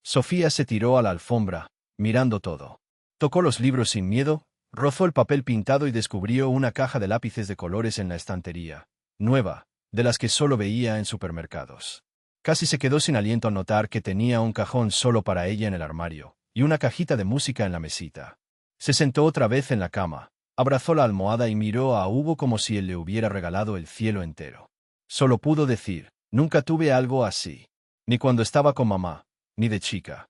Sofía se tiró a la alfombra, mirando todo. Tocó los libros sin miedo, rozó el papel pintado y descubrió una caja de lápices de colores en la estantería, nueva, de las que solo veía en supermercados. Casi se quedó sin aliento al notar que tenía un cajón solo para ella en el armario, y una cajita de música en la mesita. Se sentó otra vez en la cama, abrazó la almohada y miró a Hugo como si él le hubiera regalado el cielo entero. Solo pudo decir, nunca tuve algo así. Ni cuando estaba con mamá, ni de chica.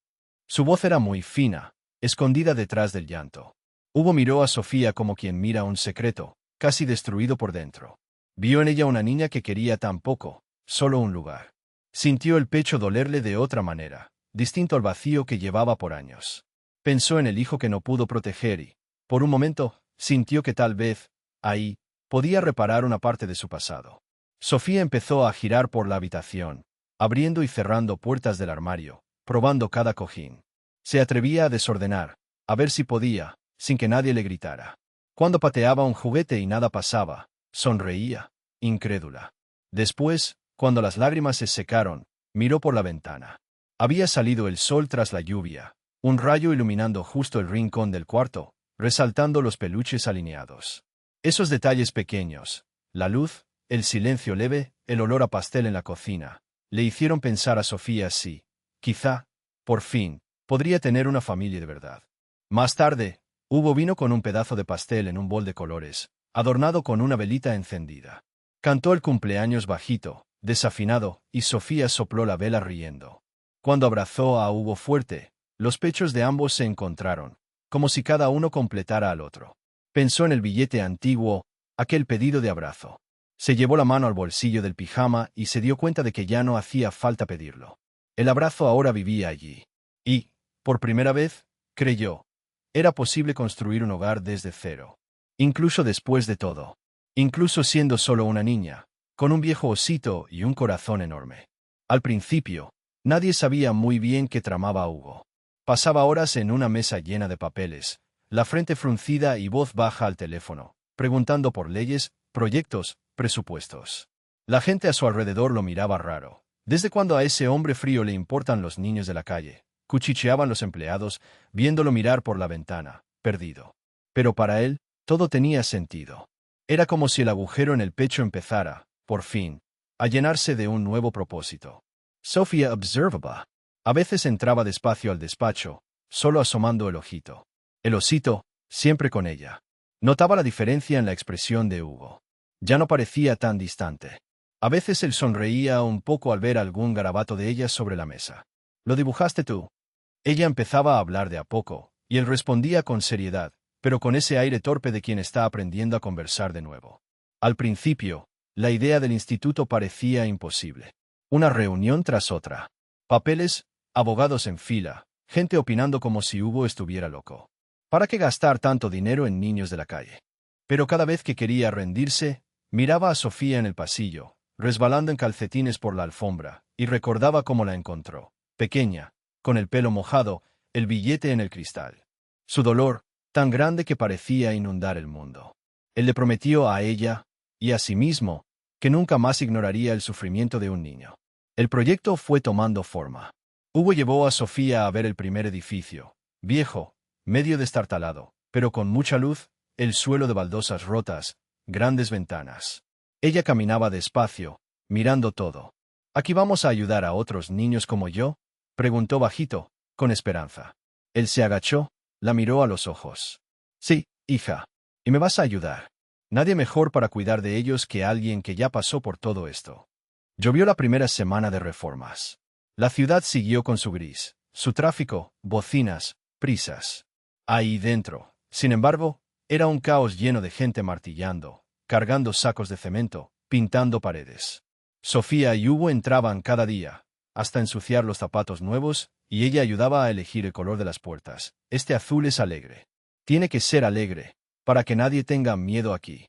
Su voz era muy fina, escondida detrás del llanto. Hugo miró a Sofía como quien mira un secreto, casi destruido por dentro. Vio en ella una niña que quería tan poco, solo un lugar. Sintió el pecho dolerle de otra manera, distinto al vacío que llevaba por años. Pensó en el hijo que no pudo proteger y, por un momento, sintió que tal vez, ahí, podía reparar una parte de su pasado. Sofía empezó a girar por la habitación, abriendo y cerrando puertas del armario, probando cada cojín. Se atrevía a desordenar, a ver si podía, sin que nadie le gritara. Cuando pateaba un juguete y nada pasaba, sonreía, incrédula. Después, cuando las lágrimas se secaron, miró por la ventana. Había salido el sol tras la lluvia, un rayo iluminando justo el rincón del cuarto, resaltando los peluches alineados. Esos detalles pequeños, la luz, el silencio leve, el olor a pastel en la cocina, le hicieron pensar a Sofía si, quizá, por fin, podría tener una familia de verdad. Más tarde, Hugo vino con un pedazo de pastel en un bol de colores, adornado con una velita encendida. Cantó el cumpleaños bajito, desafinado, y Sofía sopló la vela riendo. Cuando abrazó a Hugo fuerte, los pechos de ambos se encontraron, como si cada uno completara al otro. Pensó en el billete antiguo, aquel pedido de abrazo. Se llevó la mano al bolsillo del pijama y se dio cuenta de que ya no hacía falta pedirlo. El abrazo ahora vivía allí. Y, por primera vez, creyó, era posible construir un hogar desde cero. Incluso después de todo. Incluso siendo solo una niña, con un viejo osito y un corazón enorme. Al principio, nadie sabía muy bien qué tramaba Hugo. Pasaba horas en una mesa llena de papeles, la frente fruncida y voz baja al teléfono, preguntando por leyes, proyectos, presupuestos. La gente a su alrededor lo miraba raro. ¿Desde cuándo a ese hombre frío le importan los niños de la calle? Cuchicheaban los empleados, viéndolo mirar por la ventana, perdido. Pero para él, todo tenía sentido. Era como si el agujero en el pecho empezara, por fin, a llenarse de un nuevo propósito. Sofía observaba. A veces entraba despacio al despacho, solo asomando el ojito. El osito, siempre con ella. Notaba la diferencia en la expresión de Hugo. Ya no parecía tan distante. A veces él sonreía un poco al ver algún garabato de ella sobre la mesa. ¿Lo dibujaste tú? Ella empezaba a hablar de a poco, y él respondía con seriedad, pero con ese aire torpe de quien está aprendiendo a conversar de nuevo. Al principio, la idea del instituto parecía imposible. Una reunión tras otra. Papeles, abogados en fila, gente opinando como si Hugo estuviera loco. ¿Para qué gastar tanto dinero en niños de la calle? Pero cada vez que quería rendirse, miraba a Sofía en el pasillo, resbalando en calcetines por la alfombra, y recordaba cómo la encontró, pequeña, con el pelo mojado, el billete en el cristal. Su dolor, tan grande que parecía inundar el mundo. Él le prometió a ella, y a sí mismo, que nunca más ignoraría el sufrimiento de un niño. El proyecto fue tomando forma. Hugo llevó a Sofía a ver el primer edificio, viejo, medio destartalado, pero con mucha luz, el suelo de baldosas rotas, grandes ventanas. Ella caminaba despacio, mirando todo. ¿Aquí vamos a ayudar a otros niños como yo?, preguntó bajito, con esperanza. Él se agachó, la miró a los ojos. Sí, hija. ¿Y me vas a ayudar? Nadie mejor para cuidar de ellos que alguien que ya pasó por todo esto. Llovió la primera semana de reformas. La ciudad siguió con su gris, su tráfico, bocinas, prisas. Ahí dentro, sin embargo, era un caos lleno de gente martillando, cargando sacos de cemento, pintando paredes. Sofía y Hugo entraban cada día, hasta ensuciar los zapatos nuevos, y ella ayudaba a elegir el color de las puertas. Este azul es alegre. Tiene que ser alegre, para que nadie tenga miedo aquí.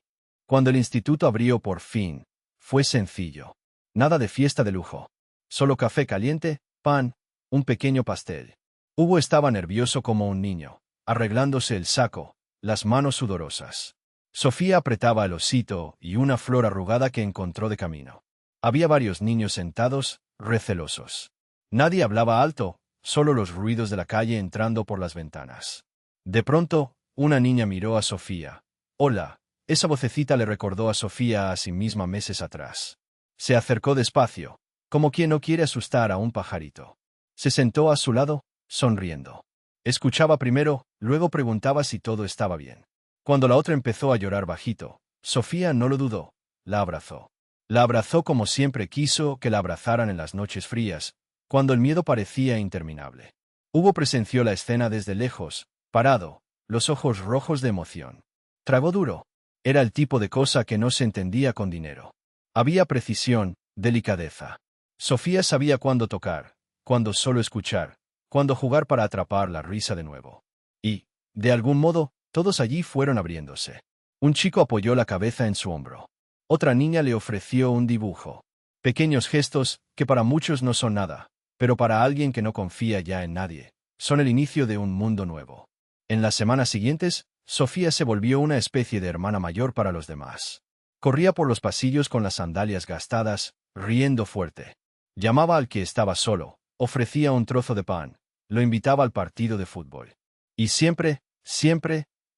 Cuando el instituto abrió por fin, fue sencillo. Nada de fiesta de lujo. Solo café caliente, pan, un pequeño pastel. Hugo estaba nervioso como un niño, arreglándose el saco, las manos sudorosas. Sofía apretaba el osito y una flor arrugada que encontró de camino. Había varios niños sentados, recelosos. Nadie hablaba alto, solo los ruidos de la calle entrando por las ventanas. De pronto, una niña miró a Sofía. Hola. Esa vocecita le recordó a Sofía a sí misma meses atrás. Se acercó despacio, como quien no quiere asustar a un pajarito. Se sentó a su lado, sonriendo. Escuchaba primero, luego preguntaba si todo estaba bien. Cuando la otra empezó a llorar bajito, Sofía no lo dudó, la abrazó. La abrazó como siempre quiso que la abrazaran en las noches frías, cuando el miedo parecía interminable. Hugo presenció la escena desde lejos, parado, los ojos rojos de emoción. Tragó duro. Era el tipo de cosa que no se entendía con dinero. Había precisión, delicadeza. Sofía sabía cuándo tocar, cuándo solo escuchar, cuándo jugar para atrapar la risa de nuevo. Y, de algún modo, todos allí fueron abriéndose. Un chico apoyó la cabeza en su hombro. Otra niña le ofreció un dibujo. Pequeños gestos, que para muchos no son nada, pero para alguien que no confía ya en nadie, son el inicio de un mundo nuevo. En las semanas siguientes, Sofía se volvió una especie de hermana mayor para los demás. Corría por los pasillos con las sandalias gastadas, riendo fuerte. Llamaba al que estaba solo, ofrecía un trozo de pan, lo invitaba al partido de fútbol. Y siempre,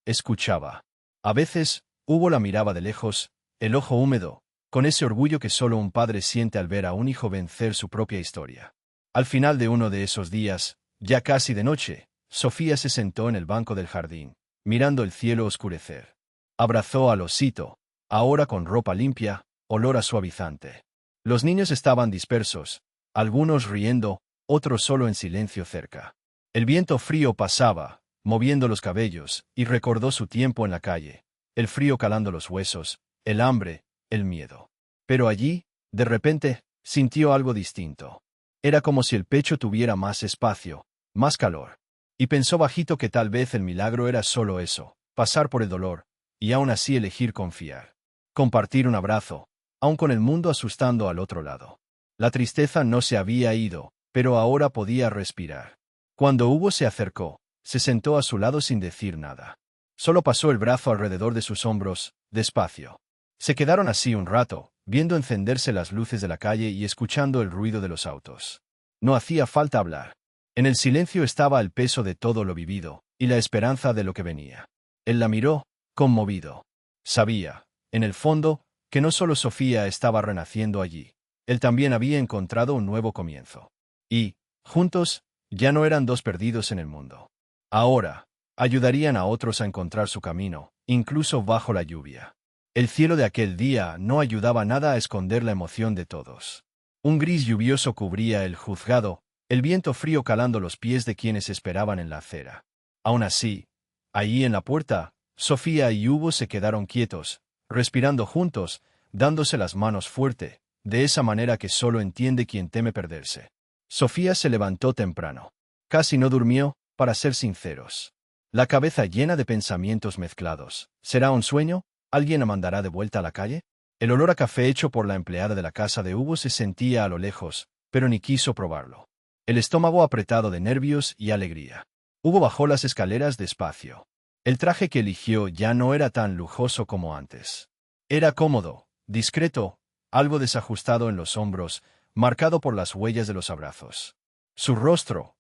escuchaba. A veces, Hugo la miraba de lejos, el ojo húmedo, con ese orgullo que solo un padre siente al ver a un hijo vencer su propia historia. Al final de uno de esos días, ya casi de noche, Sofía se sentó en el banco del jardín, mirando el cielo oscurecer. Abrazó al osito, ahora con ropa limpia, olor a suavizante. Los niños estaban dispersos, algunos riendo, otros solo en silencio cerca. El viento frío pasaba, moviendo los cabellos, y recordó su tiempo en la calle, el frío calando los huesos, el hambre, el miedo. Pero allí, de repente, sintió algo distinto. Era como si el pecho tuviera más espacio, más calor. Y pensó bajito que tal vez el milagro era solo eso, pasar por el dolor, y aún así elegir confiar. Compartir un abrazo, aun con el mundo asustando al otro lado. La tristeza no se había ido, pero ahora podía respirar. Cuando Hugo se acercó, se sentó a su lado sin decir nada. Solo pasó el brazo alrededor de sus hombros, despacio. Se quedaron así un rato, viendo encenderse las luces de la calle y escuchando el ruido de los autos. No hacía falta hablar. En el silencio estaba el peso de todo lo vivido, y la esperanza de lo que venía. Él la miró, conmovido. Sabía, en el fondo, que no solo Sofía estaba renaciendo allí. Él también había encontrado un nuevo comienzo. Y, juntos, ya no eran dos perdidos en el mundo. Ahora, ayudarían a otros a encontrar su camino, incluso bajo la lluvia. El cielo de aquel día no ayudaba nada a esconder la emoción de todos. Un gris lluvioso cubría el juzgado, el viento frío calando los pies de quienes esperaban en la acera. Aún así, allí en la puerta, Sofía y Hugo se quedaron quietos, respirando juntos, dándose las manos fuerte, de esa manera que solo entiende quien teme perderse. Sofía se levantó temprano. Casi no durmió, para ser sinceros. La cabeza llena de pensamientos mezclados. ¿Será un sueño? ¿Alguien la mandará de vuelta a la calle? El olor a café hecho por la empleada de la casa de Hugo se sentía a lo lejos, pero ni quiso probarlo. El estómago apretado de nervios y alegría. Hugo bajó las escaleras despacio. El traje que eligió ya no era tan lujoso como antes. Era cómodo, discreto, algo desajustado en los hombros, marcado por las huellas de los abrazos. Su rostro,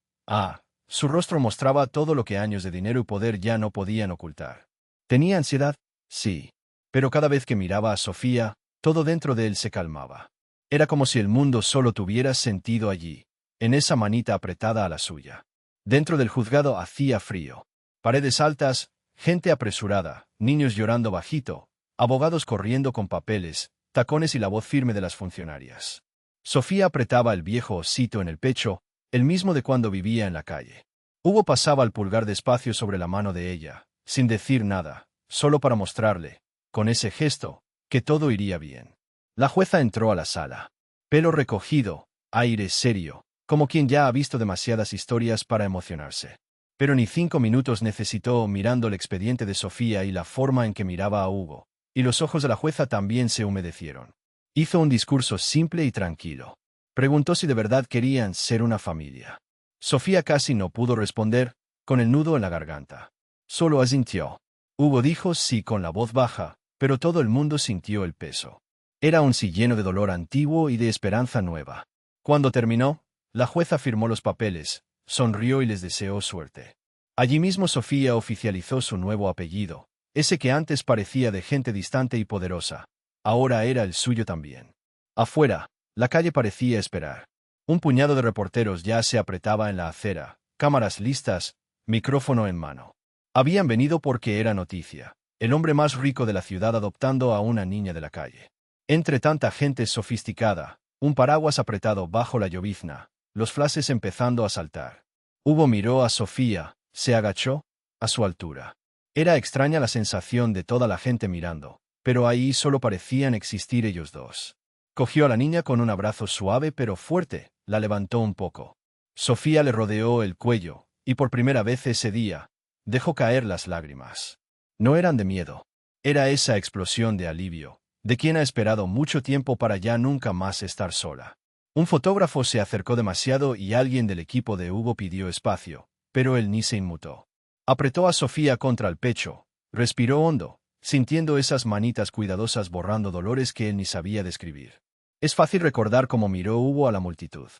su rostro mostraba todo lo que años de dinero y poder ya no podían ocultar. ¿Tenía ansiedad? Sí. Pero cada vez que miraba a Sofía, todo dentro de él se calmaba. Era como si el mundo solo tuviera sentido allí, en esa manita apretada a la suya. Dentro del juzgado hacía frío. Paredes altas, gente apresurada, niños llorando bajito, abogados corriendo con papeles, tacones y la voz firme de las funcionarias. Sofía apretaba el viejo osito en el pecho, el mismo de cuando vivía en la calle. Hugo pasaba el pulgar despacio sobre la mano de ella, sin decir nada, solo para mostrarle, con ese gesto, que todo iría bien. La jueza entró a la sala. Pelo recogido, aire serio, como quien ya ha visto demasiadas historias para emocionarse. Pero ni 5 minutos necesitó mirando el expediente de Sofía y la forma en que miraba a Hugo, y los ojos de la jueza también se humedecieron. Hizo un discurso simple y tranquilo. Preguntó si de verdad querían ser una familia. Sofía casi no pudo responder, con el nudo en la garganta. Solo asintió. Hugo dijo sí con la voz baja, pero todo el mundo sintió el peso. Era un sí lleno de dolor antiguo y de esperanza nueva. Cuando terminó, la jueza firmó los papeles, sonrió y les deseó suerte. Allí mismo Sofía oficializó su nuevo apellido, ese que antes parecía de gente distante y poderosa. Ahora era el suyo también. Afuera, la calle parecía esperar. Un puñado de reporteros ya se apretaba en la acera, cámaras listas, micrófono en mano. Habían venido porque era noticia. El hombre más rico de la ciudad adoptando a una niña de la calle. Entre tanta gente sofisticada, un paraguas apretado bajo la llovizna, los flashes empezando a saltar. Hugo miró a Sofía, se agachó, a su altura. Era extraña la sensación de toda la gente mirando, pero ahí solo parecían existir ellos dos. Cogió a la niña con un abrazo suave pero fuerte, la levantó un poco. Sofía le rodeó el cuello, y por primera vez ese día, dejó caer las lágrimas. No eran de miedo. Era esa explosión de alivio, de quien ha esperado mucho tiempo para ya nunca más estar sola. Un fotógrafo se acercó demasiado y alguien del equipo de Hugo pidió espacio, pero él ni se inmutó. Apretó a Sofía contra el pecho, respiró hondo, sintiendo esas manitas cuidadosas borrando dolores que él ni sabía describir. Es fácil recordar cómo miró Hugo a la multitud.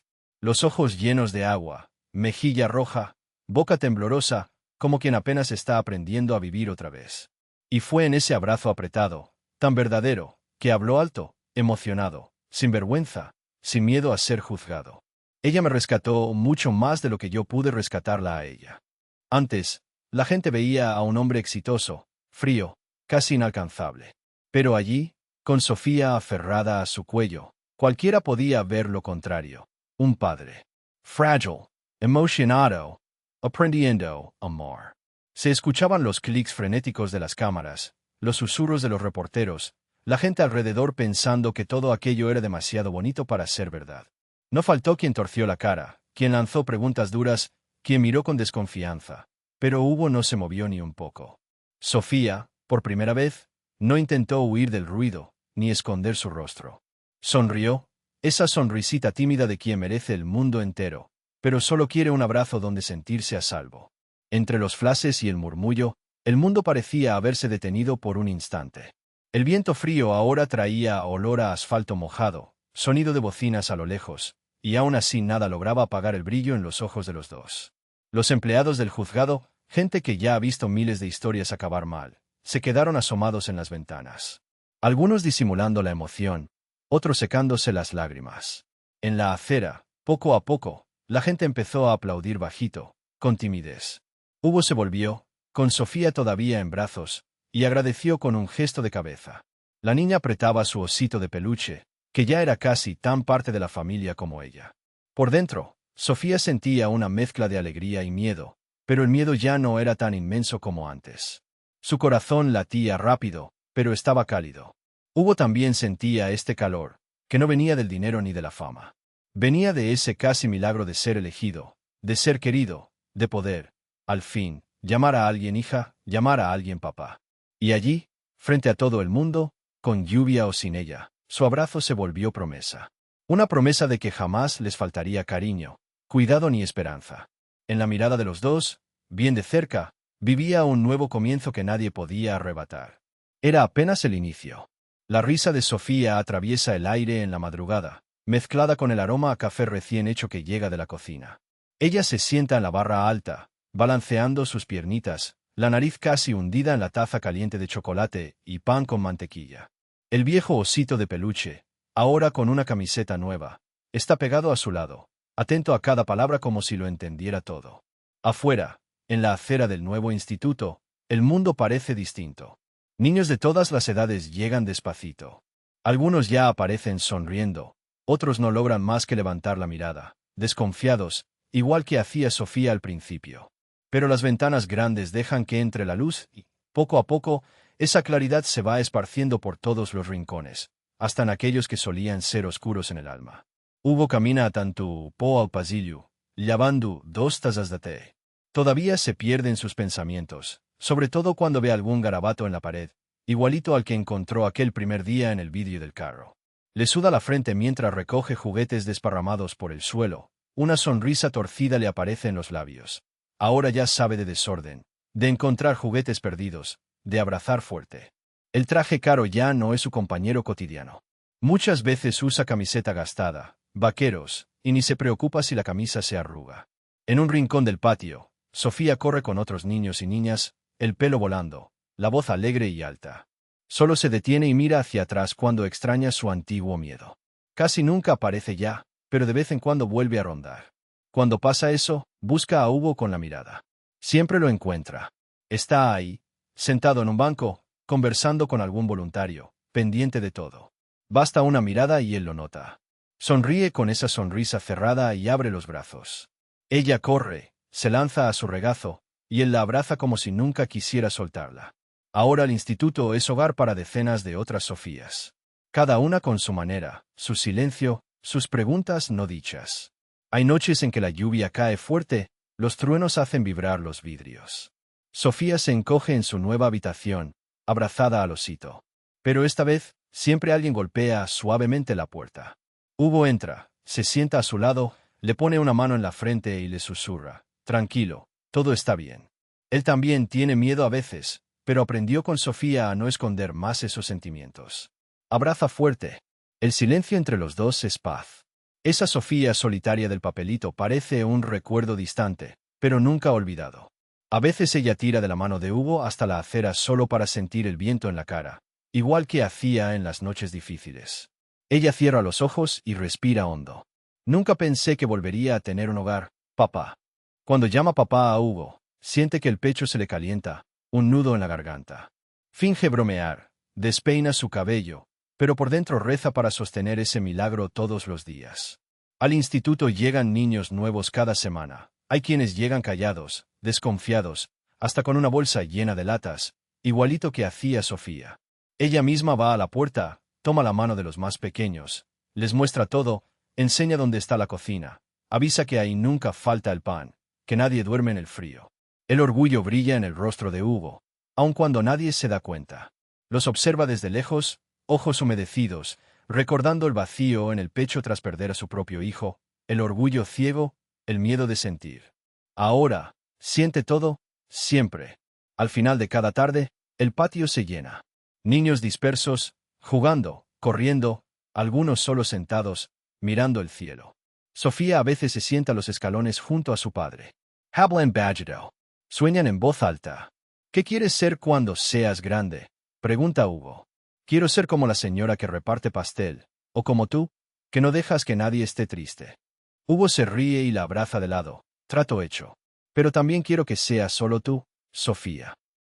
Los ojos llenos de agua, mejilla roja, boca temblorosa, como quien apenas está aprendiendo a vivir otra vez. Y fue en ese abrazo apretado, tan verdadero, que habló alto, emocionado, sin vergüenza, sin miedo a ser juzgado. Ella me rescató mucho más de lo que yo pude rescatarla a ella. Antes, la gente veía a un hombre exitoso, frío, casi inalcanzable. Pero allí, con Sofía aferrada a su cuello, cualquiera podía ver lo contrario. Un padre. Frágil, emocionado, aprendiendo amor. Se escuchaban los clics frenéticos de las cámaras, los susurros de los reporteros, la gente alrededor pensando que todo aquello era demasiado bonito para ser verdad. No faltó quien torció la cara, quien lanzó preguntas duras, quien miró con desconfianza. Pero Hugo no se movió ni un poco. Sofía, por primera vez, no intentó huir del ruido, ni esconder su rostro. Sonrió, esa sonrisita tímida de quien merece el mundo entero, pero solo quiere un abrazo donde sentirse a salvo. Entre los flashes y el murmullo, el mundo parecía haberse detenido por un instante. El viento frío ahora traía olor a asfalto mojado, sonido de bocinas a lo lejos, y aún así nada lograba apagar el brillo en los ojos de los dos. Los empleados del juzgado, gente que ya ha visto miles de historias acabar mal, se quedaron asomados en las ventanas. Algunos disimulando la emoción, otros secándose las lágrimas. En la acera, poco a poco, la gente empezó a aplaudir bajito, con timidez. Hugo se volvió, con Sofía todavía en brazos, y agradeció con un gesto de cabeza. La niña apretaba su osito de peluche, que ya era casi tan parte de la familia como ella. Por dentro, Sofía sentía una mezcla de alegría y miedo, pero el miedo ya no era tan inmenso como antes. Su corazón latía rápido, pero estaba cálido. Hugo también sentía este calor, que no venía del dinero ni de la fama. Venía de ese casi milagro de ser elegido, de ser querido, de poder, al fin, llamar a alguien hija, llamar a alguien papá. Y allí, frente a todo el mundo, con lluvia o sin ella, su abrazo se volvió promesa. Una promesa de que jamás les faltaría cariño, cuidado ni esperanza. En la mirada de los dos, bien de cerca, vivía un nuevo comienzo que nadie podía arrebatar. Era apenas el inicio. La risa de Sofía atraviesa el aire en la madrugada, mezclada con el aroma a café recién hecho que llega de la cocina. Ella se sienta en la barra alta, balanceando sus piernitas, la nariz casi hundida en la taza caliente de chocolate y pan con mantequilla. El viejo osito de peluche, ahora con una camiseta nueva, está pegado a su lado, atento a cada palabra como si lo entendiera todo. Afuera, en la acera del nuevo instituto, el mundo parece distinto. Niños de todas las edades llegan despacito. Algunos ya aparecen sonriendo, otros no logran más que levantar la mirada, desconfiados, igual que hacía Sofía al principio. Pero las ventanas grandes dejan que entre la luz y, poco a poco, esa claridad se va esparciendo por todos los rincones, hasta en aquellos que solían ser oscuros en el alma. Hugo camina a tanto po al pasillo, llevando 2 tazas de té. Todavía se pierde en sus pensamientos, sobre todo cuando ve algún garabato en la pared, igualito al que encontró aquel primer día en el vidrio del carro. Le suda la frente mientras recoge juguetes desparramados por el suelo, una sonrisa torcida le aparece en los labios. Ahora ya sabe de desorden, de encontrar juguetes perdidos, de abrazar fuerte. El traje caro ya no es su compañero cotidiano. Muchas veces usa camiseta gastada, vaqueros, y ni se preocupa si la camisa se arruga. En un rincón del patio, Sofía corre con otros niños y niñas, el pelo volando, la voz alegre y alta. Solo se detiene y mira hacia atrás cuando extraña su antiguo miedo. Casi nunca aparece ya, pero de vez en cuando vuelve a rondar. Cuando pasa eso, busca a Hugo con la mirada. Siempre lo encuentra. Está ahí, sentado en un banco, conversando con algún voluntario, pendiente de todo. Basta una mirada y él lo nota. Sonríe con esa sonrisa cerrada y abre los brazos. Ella corre, se lanza a su regazo, y él la abraza como si nunca quisiera soltarla. Ahora el instituto es hogar para decenas de otras Sofías. Cada una con su manera, su silencio, sus preguntas no dichas. Hay noches en que la lluvia cae fuerte, los truenos hacen vibrar los vidrios. Sofía se encoge en su nueva habitación, abrazada al osito. Pero esta vez, siempre alguien golpea suavemente la puerta. Hugo entra, se sienta a su lado, le pone una mano en la frente y le susurra: «Tranquilo, todo está bien». Él también tiene miedo a veces, pero aprendió con Sofía a no esconder más esos sentimientos. Abraza fuerte. El silencio entre los dos es paz. Esa Sofía solitaria del papelito parece un recuerdo distante, pero nunca olvidado. A veces ella tira de la mano de Hugo hasta la acera solo para sentir el viento en la cara, igual que hacía en las noches difíciles. Ella cierra los ojos y respira hondo. Nunca pensé que volvería a tener un hogar, papá. Cuando llama papá a Hugo, siente que el pecho se le calienta, un nudo en la garganta. Finge bromear, despeina su cabello, pero por dentro reza para sostener ese milagro todos los días. Al instituto llegan niños nuevos cada semana. Hay quienes llegan callados, desconfiados, hasta con una bolsa llena de latas, igualito que hacía Sofía. Ella misma va a la puerta, toma la mano de los más pequeños, les muestra todo, enseña dónde está la cocina, avisa que ahí nunca falta el pan, que nadie duerme en el frío. El orgullo brilla en el rostro de Hugo, aun cuando nadie se da cuenta. Los observa desde lejos, ojos humedecidos, recordando el vacío en el pecho tras perder a su propio hijo, el orgullo ciego, el miedo de sentir. Ahora, siente todo, siempre. Al final de cada tarde, el patio se llena. Niños dispersos, jugando, corriendo, algunos solo sentados, mirando el cielo. Sofía a veces se sienta a los escalones junto a su padre. Hablan bajito. Sueñan en voz alta. ¿Qué quieres ser cuando seas grande?, pregunta Hugo. Quiero ser como la señora que reparte pastel, o como tú, que no dejas que nadie esté triste. Hugo se ríe y la abraza de lado. Trato hecho. Pero también quiero que seas solo tú, Sofía.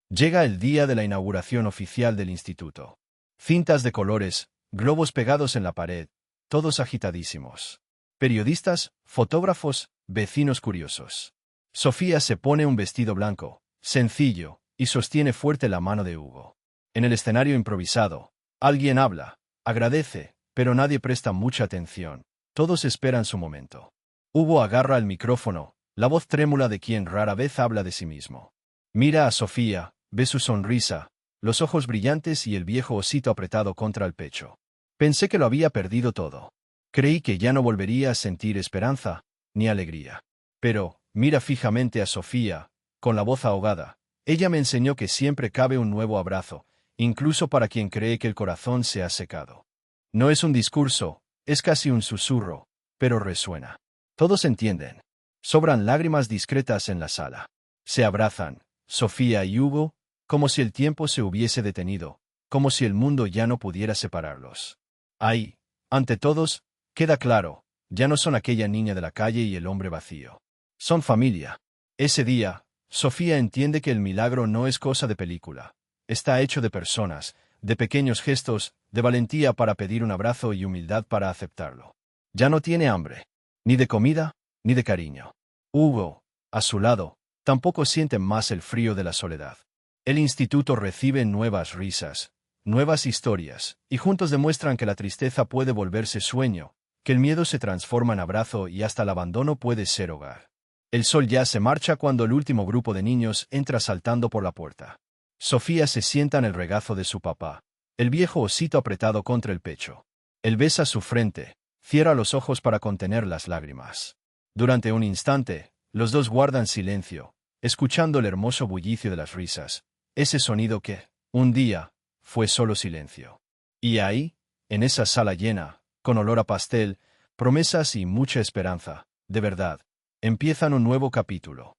Llega el día de la inauguración oficial del instituto. Cintas de colores, globos pegados en la pared, todos agitadísimos. Periodistas, fotógrafos, vecinos curiosos. Sofía se pone un vestido blanco, sencillo, y sostiene fuerte la mano de Hugo. En el escenario improvisado, alguien habla, agradece, pero nadie presta mucha atención. Todos esperan su momento. Hugo agarra el micrófono, la voz trémula de quien rara vez habla de sí mismo. Mira a Sofía, ve su sonrisa, los ojos brillantes y el viejo osito apretado contra el pecho. Pensé que lo había perdido todo. Creí que ya no volvería a sentir esperanza, ni alegría. Pero, mira fijamente a Sofía, con la voz ahogada. Ella me enseñó que siempre cabe un nuevo abrazo, incluso para quien cree que el corazón se ha secado. No es un discurso, es casi un susurro, pero resuena. Todos entienden. Sobran lágrimas discretas en la sala. Se abrazan, Sofía y Hugo, como si el tiempo se hubiese detenido, como si el mundo ya no pudiera separarlos. Ahí, ante todos, queda claro, ya no son aquella niña de la calle y el hombre vacío. Son familia. Ese día, Sofía entiende que el milagro no es cosa de película. Está hecho de personas, de pequeños gestos, de valentía para pedir un abrazo y humildad para aceptarlo. Ya no tiene hambre, ni de comida, ni de cariño. Hugo, a su lado, tampoco siente más el frío de la soledad. El instituto recibe nuevas risas, nuevas historias, y juntos demuestran que la tristeza puede volverse sueño, que el miedo se transforma en abrazo y hasta el abandono puede ser hogar. El sol ya se marcha cuando el último grupo de niños entra saltando por la puerta. Sofía se sienta en el regazo de su papá, el viejo osito apretado contra el pecho. Él besa su frente, cierra los ojos para contener las lágrimas. Durante un instante, los dos guardan silencio, escuchando el hermoso bullicio de las risas, ese sonido que, un día, fue solo silencio. Y ahí, en esa sala llena, con olor a pastel, promesas y mucha esperanza, de verdad, empiezan un nuevo capítulo.